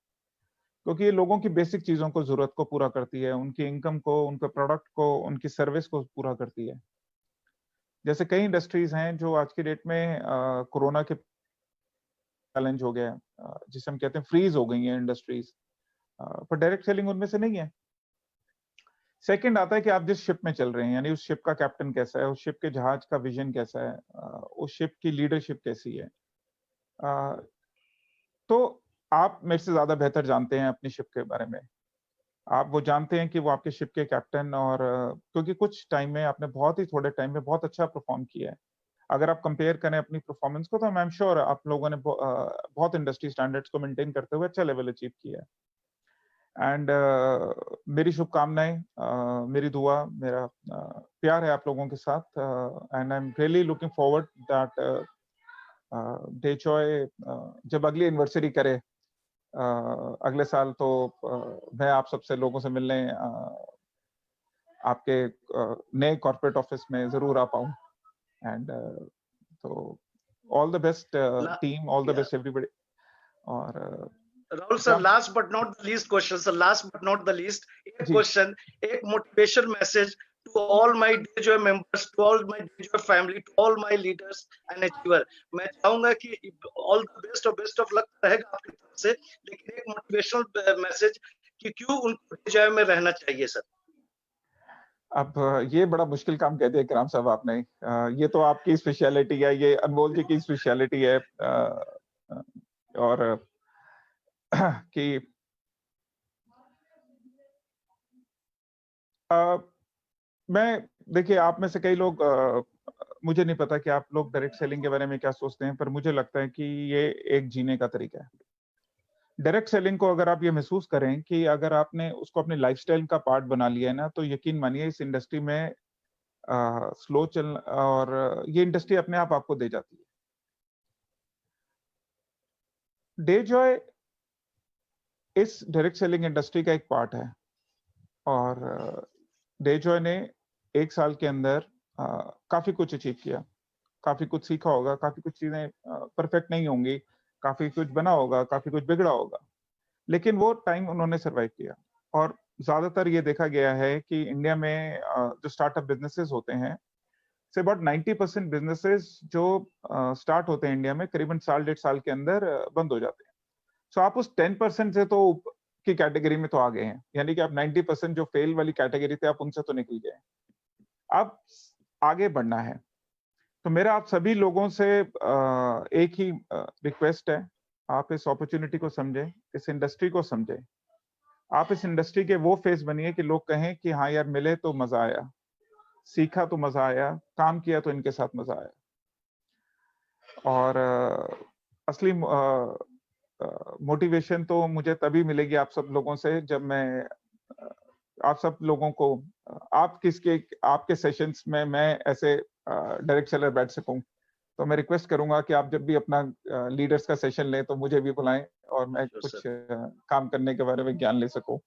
क्योंकि ये लोगों की बेसिक चीज़ों को ज़रूरत को पूरा करती है, उनकी इनकम को, उनके प्रोडक्ट को, उनकी सर्विस को पूरा करती है। जैसे कई इंडस्ट्रीज़ हैं जो आज की डेट में कोरोना के चैलेंज हो गया है, जिसे हम कहते हैं फ्रीज़ हो गई हैं इंडस्ट्रीज़, पर डायरेक्ट सेलिंग उनमें से नहीं है। सेकंड आता है कि आप जिस शिप में चल रहे हैं, यानी उस शिप का कैप्टन कैसा है, उस शिप के जहाज का विज़न कैसा है, उस शिप की लीडरशिप कैसी है। अ, तो आप मेरे से ज़्यादा बेहतर जानते हैं अपनी शिप के बारे में। आप वो जानते हैं कि वो आपके शिप के कैप्टन और क्योंकि कुछ टाइम में आपने बहुत ही थोड़े टाइम में बहुत अच्छा परफ़ॉर्म किया है। अगर आप कंपेयर करें अपनी परफ़ॉर्मेंस को तो आई एम श्योर आप लोगों ने बहुत इंडस्ट्री स्टैंडर्ड्स को मेंटेन करते हुए अच्छा लेवल अचीव किया है। एंड मेरी शुभकामनाएँ, मेरी दुआ, मेरा प्यार है आप लोगों के साथ, and I am really looking forward that day Joy जब अगली एनिवर्सरी करे अगले साल तो मैं आप सबसे लोगों से मिलने आपके नए कॉर्पोरेट ऑफिस में ज़रूर आ पाऊँ एंड तो ऑल द बेस्ट ला- टीम, ऑल द या, बेस्ट एवरीबॉडी और राहुल सर, क्या last but not the least question sir, last but not the least, एक जी, क्वेश्चन, एक motivation message to all my day members, to all my day family, to all my leaders and achiever. मैं चाहूंगा कि all the best of luck रहेगा आपकी तरफ से, लेकिन एक मोटिवेशनल मैसेज कि क्यों उनको डे में रहना चाहिए सर। अब ये बड़ा मुश्किल काम कह दिया इकराम साहब आपने। ये तो आपकी स्पेशलिटी है, ये अनमोल जी की स्पेशलिटी है अ, और कि अ, मैं देखिए आप में से कई लोग मुझे नहीं पता कि आप लोग डायरेक्ट सेलिंग के बारे में क्या सोचते हैं, पर मुझे लगता है कि ये एक जीने का तरीका है। डायरेक्ट सेलिंग को अगर आप ये महसूस करें कि अगर आपने उसको अपने लाइफ़स्टाइल का पार्ट बना लिया है ना, तो यकीन मानिए इस इंडस्ट्री में स्लो चल और ये इंडस्ट्री अपने आप आपको दे जाती है। डे जॉय इस डायरेक्ट सेलिंग इंडस्ट्री का एक पार्ट है और डे जॉय ने 1 साल के अंदर काफ़ी कुछ अचीव किया, काफ़ी कुछ सीखा होगा, काफ़ी कुछ चीज़ें परफेक्ट नहीं होंगी, काफ़ी कुछ बना होगा, काफ़ी कुछ बिगड़ा होगा। लेकिन वो टाइम उन्होंने सर्वाइव किया और ज़्यादातर ये देखा गया है कि इंडिया में जो स्टार्टअप बिज़नेसेस होते हैं, से अबाउट 90% बिज़नेसेस जो स्टार्ट होते हैं इंडिया में करीबन साल डेढ़ साल के अंदर बंद हो जाते हैं। सो आप उस 10% से तो की कैटेगरी में तो आ गए हैं, यानी कि आप 90% जो फेल वाली कैटेगरी थे, आप उनसे तो निकल गए हैं। अब आगे बढ़ना है। तो मेरा आप सभी लोगों से एक ही रिक्वेस्ट है, आप इस अपॉर्च्युनिटी को समझें, इस इंडस्ट्री को समझें। आप इस इंडस्ट्री के वो फेस बनिए कि लोग कहें कि हाँ यार मिले तो मज़ा आया, सीखा तो मज़ा आया, काम किया तो इनके साथ मज़ा आया। और असली मोटिवेशन तो मुझे तभी मिलेगी आप सब लोगों से जब मैं अ, आप सब लोगों को आप किसके आपके सेशंस में मैं ऐसे डायरेक्ट सेलर बैठ सकूं। तो मैं रिक्वेस्ट करूंगा कि आप जब भी अपना लीडर्स का सेशन लें तो मुझे भी बुलाएं और मैं श्योर कुछ सर। काम करने के बारे में ज्ञान ले सकूं।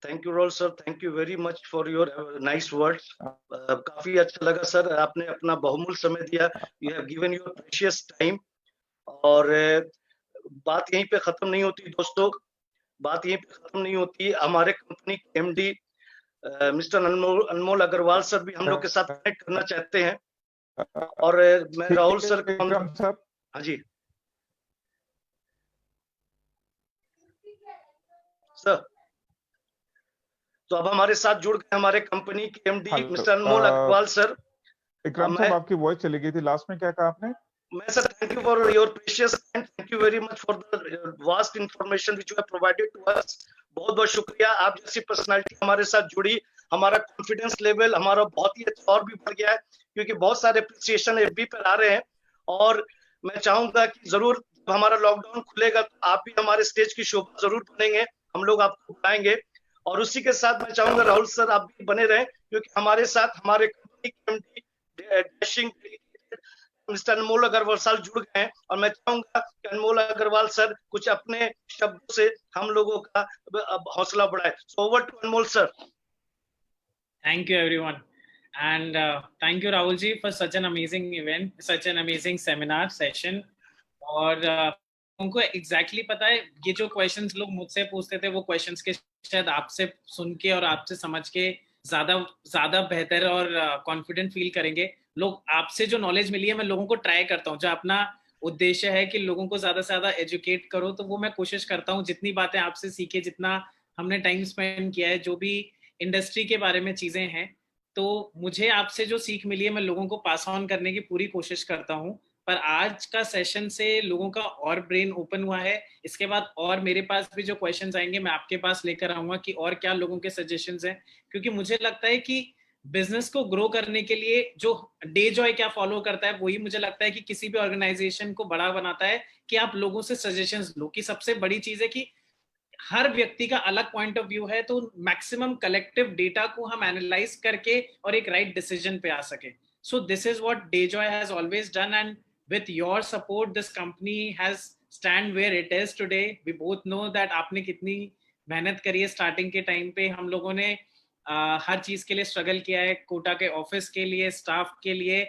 Thank you Rahul sir, thank you very much for your nice words. काफी अच्छा लगा सर, आपने अपना बहुमूल्य समय दिया, you have given your precious time. और बात यहीं पे खत्म नहीं होती दोस्तों, बात यहीं पे खत्म नहीं होती। हमारे कंपनी के एमडी मिस्टर अनमोल अनमोल अग्रवाल सर भी हम लोग के साथ कनेक्ट करना चाहते हैं। और मैं ठीक राहुल है सर को विक्रम साहब। हाँ जी सर, तो अब हमारे साथ जुड़ गए हमारे कंपनी के एमडी हेलो, मिस्टर अनमोल अग्रवाल सर। इकराम साहब, आपकी वॉइस चली गई थी, लास्ट में क्या कहा आपने? मैं sir, thank you for your precious time, thank you very much for the vast information which you have provided to us. बहुत बहुत शुक्रिया, आप जैसी पर्सनालिटी हमारे साथ जुड़ी, हमारा कॉन्फिडेंस लेवल हमारा बहुत ही अच्छा और भी बढ़ गया है, क्योंकि बहुत सारे अप्रिसिएशन एफबी पर आ रहे हैं। और मैं चाहूंगा कि जरूर जब हमारा लॉकडाउन खुलेगा तो आप भी हमारे स्टेज की शोभा जरूर बनेंगे, हम लोग आपको बुलाएंगे। और उसी के साथ मैं चाहूंगा राहुल सर आप भी बने रहें, क्योंकि हमारे साथ हमारे कंपनी के एमडी डैशिंग मिस्टर अनमोल अग्रवाल सर जुड़ गए हैं, और मैं चाहूंगा कि अनमोल अग्रवाल सर कुछ अपने शब्दों से हम लोगों का हौसला बढ़ाए। So over to Anmol sir. Thank you, everyone. And thank you, Rahul ji, for such an amazing event, such an amazing seminar session. और उनको exactly पता है, ये जो questions लोग मुझसे पूछते थे, वो questions के शायद आपसे सुन के और आपसे समझ के ज़्यादा बेहतर और confident feel करेंगे लोग। आपसे जो knowledge मिली है, मैं लोगों को try करता हूँ, जो अपना उद्देश्य है कि लोगों को ज़्यादा से ज़्यादा educate करो, तो वो मैं कोशिश करता हूँ जितनी बातें आपसे सीखे, जितना हमने time spend किया है, जो भी इंडस्ट्री के बारे में चीजें हैं, तो मुझे आपसे जो सीख मिली है मैं लोगों को पास ऑन करने की पूरी कोशिश करता हूं। पर आज का सेशन से लोगों का और ब्रेन ओपन हुआ है। इसके बाद और मेरे पास भी जो क्वेश्चंस आएंगे मैं आपके पास लेकर आऊंगा कि और क्या लोगों के सजेशंस हैं, क्योंकि मुझे लगता है कि बिजनेस को ग्रो करने के लिए जो डे जॉय क्या फॉलो करता है, वही मुझे लगता है कि किसी भी ऑर्गेनाइजेशन को बड़ा बनाता है कि आप लोगों से सजेशंस लो। कि सबसे बड़ी चीज है कि हर व्यक्ति का अलग पॉइंट ऑफ व्यू है, तो मैक्सिमम कलेक्टिव डेटा को हम एनालाइज करके और एक राइट डिसीजन पे आ सके। So this is what Dejoy has always done, and with your support this company has stand where it is today. We both know that आपने कितनी मेहनत करी है। स्टार्टिंग के टाइम पे हम लोगों ने हर चीज के लिए स्ट्रगल किया है, कोटा के ऑफिस के लिए, स्टाफ के लिए,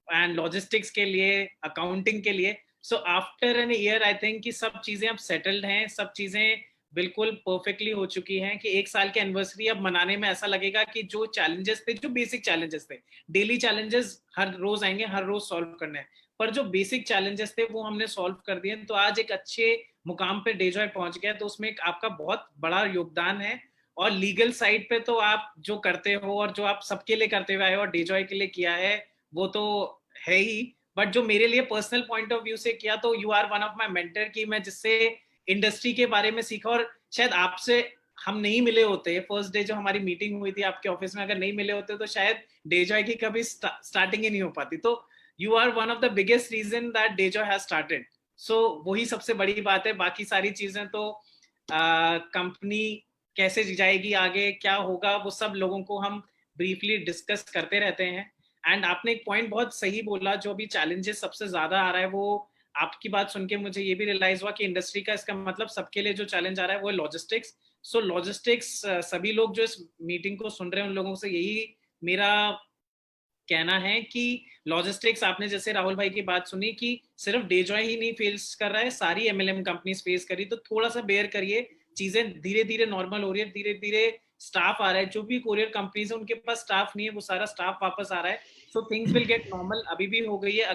एंड लॉजिस्टिक्स के लिए, अकाउंटिंग के लिए। So after an year I think कि सब चीजें अब सेटल्ड हैं, सब चीजें बिल्कुल परफेक्टली हो चुकी हैं कि एक साल की एनिवर्सरी अब मनाने में ऐसा लगेगा कि जो चैलेंजेस थे, जो बेसिक चैलेंजेस थे, डेली चैलेंजेस हर रोज आएंगे, हर रोज सॉल्व करने हैं, पर जो बेसिक चैलेंजेस थे वो हमने सॉल्व कर दिए। तो आज एक अच्छे मुकाम पे डेजॉय पहुंच गया, तो उसमें आपका बहुत बड़ा योगदान है। और लीगल साइड पे तो आप जो करते हो और जो आप सबके लिए करते हुए आए हो और डेजॉय के लिए किया है वो तो है ही, बट जो मेरे लिए पर्सनल पॉइंट ऑफ व्यू से किया, तो you are one of my mentor कि मैं जिससे इंडस्ट्री के बारे में सीखा। और शायद आपसे हम नहीं मिले होते, फर्स्ट डे जो हमारी मीटिंग हुई थी आपके ऑफिस में, अगर नहीं मिले होते तो शायद डेजॉय की कभी स्टार्टिंग ही नहीं हो पाती। तो you are one of the biggest reason that Dejoy has started. So वही सबसे बड़ी बात है। बाकी सारी चीजें तो कंपनी कैसे जाएगी आगे, क्या होगा, वो सब लोगों को हम ब्रीफली डिस्कस करते रहते हैं। एंड आपने एक पॉइंट बहुत सही बोला, जो भी चैलेंजेस सबसे ज्यादा आ रहा है, वो आपकी बात सुन के मुझे ये भी रियलाइज हुआ कि इंडस्ट्री का इसका मतलब सबके लिए जो चैलेंज आ रहा है वो है लॉजिस्टिक्स। सो लॉजिस्टिक्स, सभी लोग जो इस मीटिंग को सुन रहे हैं उन लोगों से यही मेरा कहना है कि लॉजिस्टिक्स, आपने जैसे राहुल भाई की बात सुनी कि सिर्फ डेजॉय ही नहीं फेस कर रहा है, सारी एमएलएम कंपनीज फेस करी, तो थोड़ा सा बेयर करिए, चीजें धीरे धीरे नॉर्मल हो रही है, धीरे धीरे स्टाफ आ रहा है। जो भी कोरियर कंपनीज है उनके पास स्टाफ नहीं है, वो सारा स्टाफ वापस आ रहा है। So things will get normal. अभी भी हो गई है,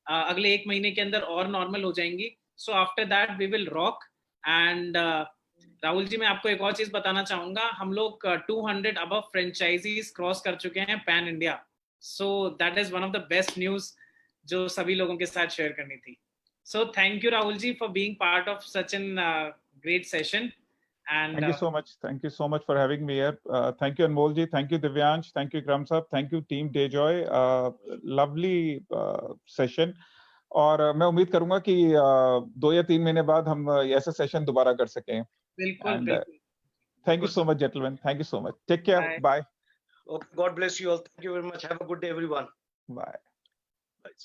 अगले 1 महीने के अंदर और नॉर्मल हो जाएंगी। So after that we will rock. And Rahul ji, मैं आपको एक और चीज बताना चाहूंगा, हम लोग 200 अबव फ्रेंचाइजीज क्रॉस कर चुके हैं pan India. So that is one of the best news जो सभी लोगों के साथ शेयर करनी थी। So thank you Rahul ji for being part of such an great session. And thank you so much. Thank you so much for having me here. Thank you Anmol ji, thank you Divyansh, thank you Ikram sahab, thank you team Dayjoy. Lovely session. और मैं उम्मीद करूंगा कि 2 या 3 महीने बाद हम ऐसा सेशन दोबारा कर सकें। बिल्कुल बिल्कुल। Thank you so much gentlemen, thank you so much, take care. Bye. Okay, God bless you all, thank you very much, have a good day everyone. Bye. Bye.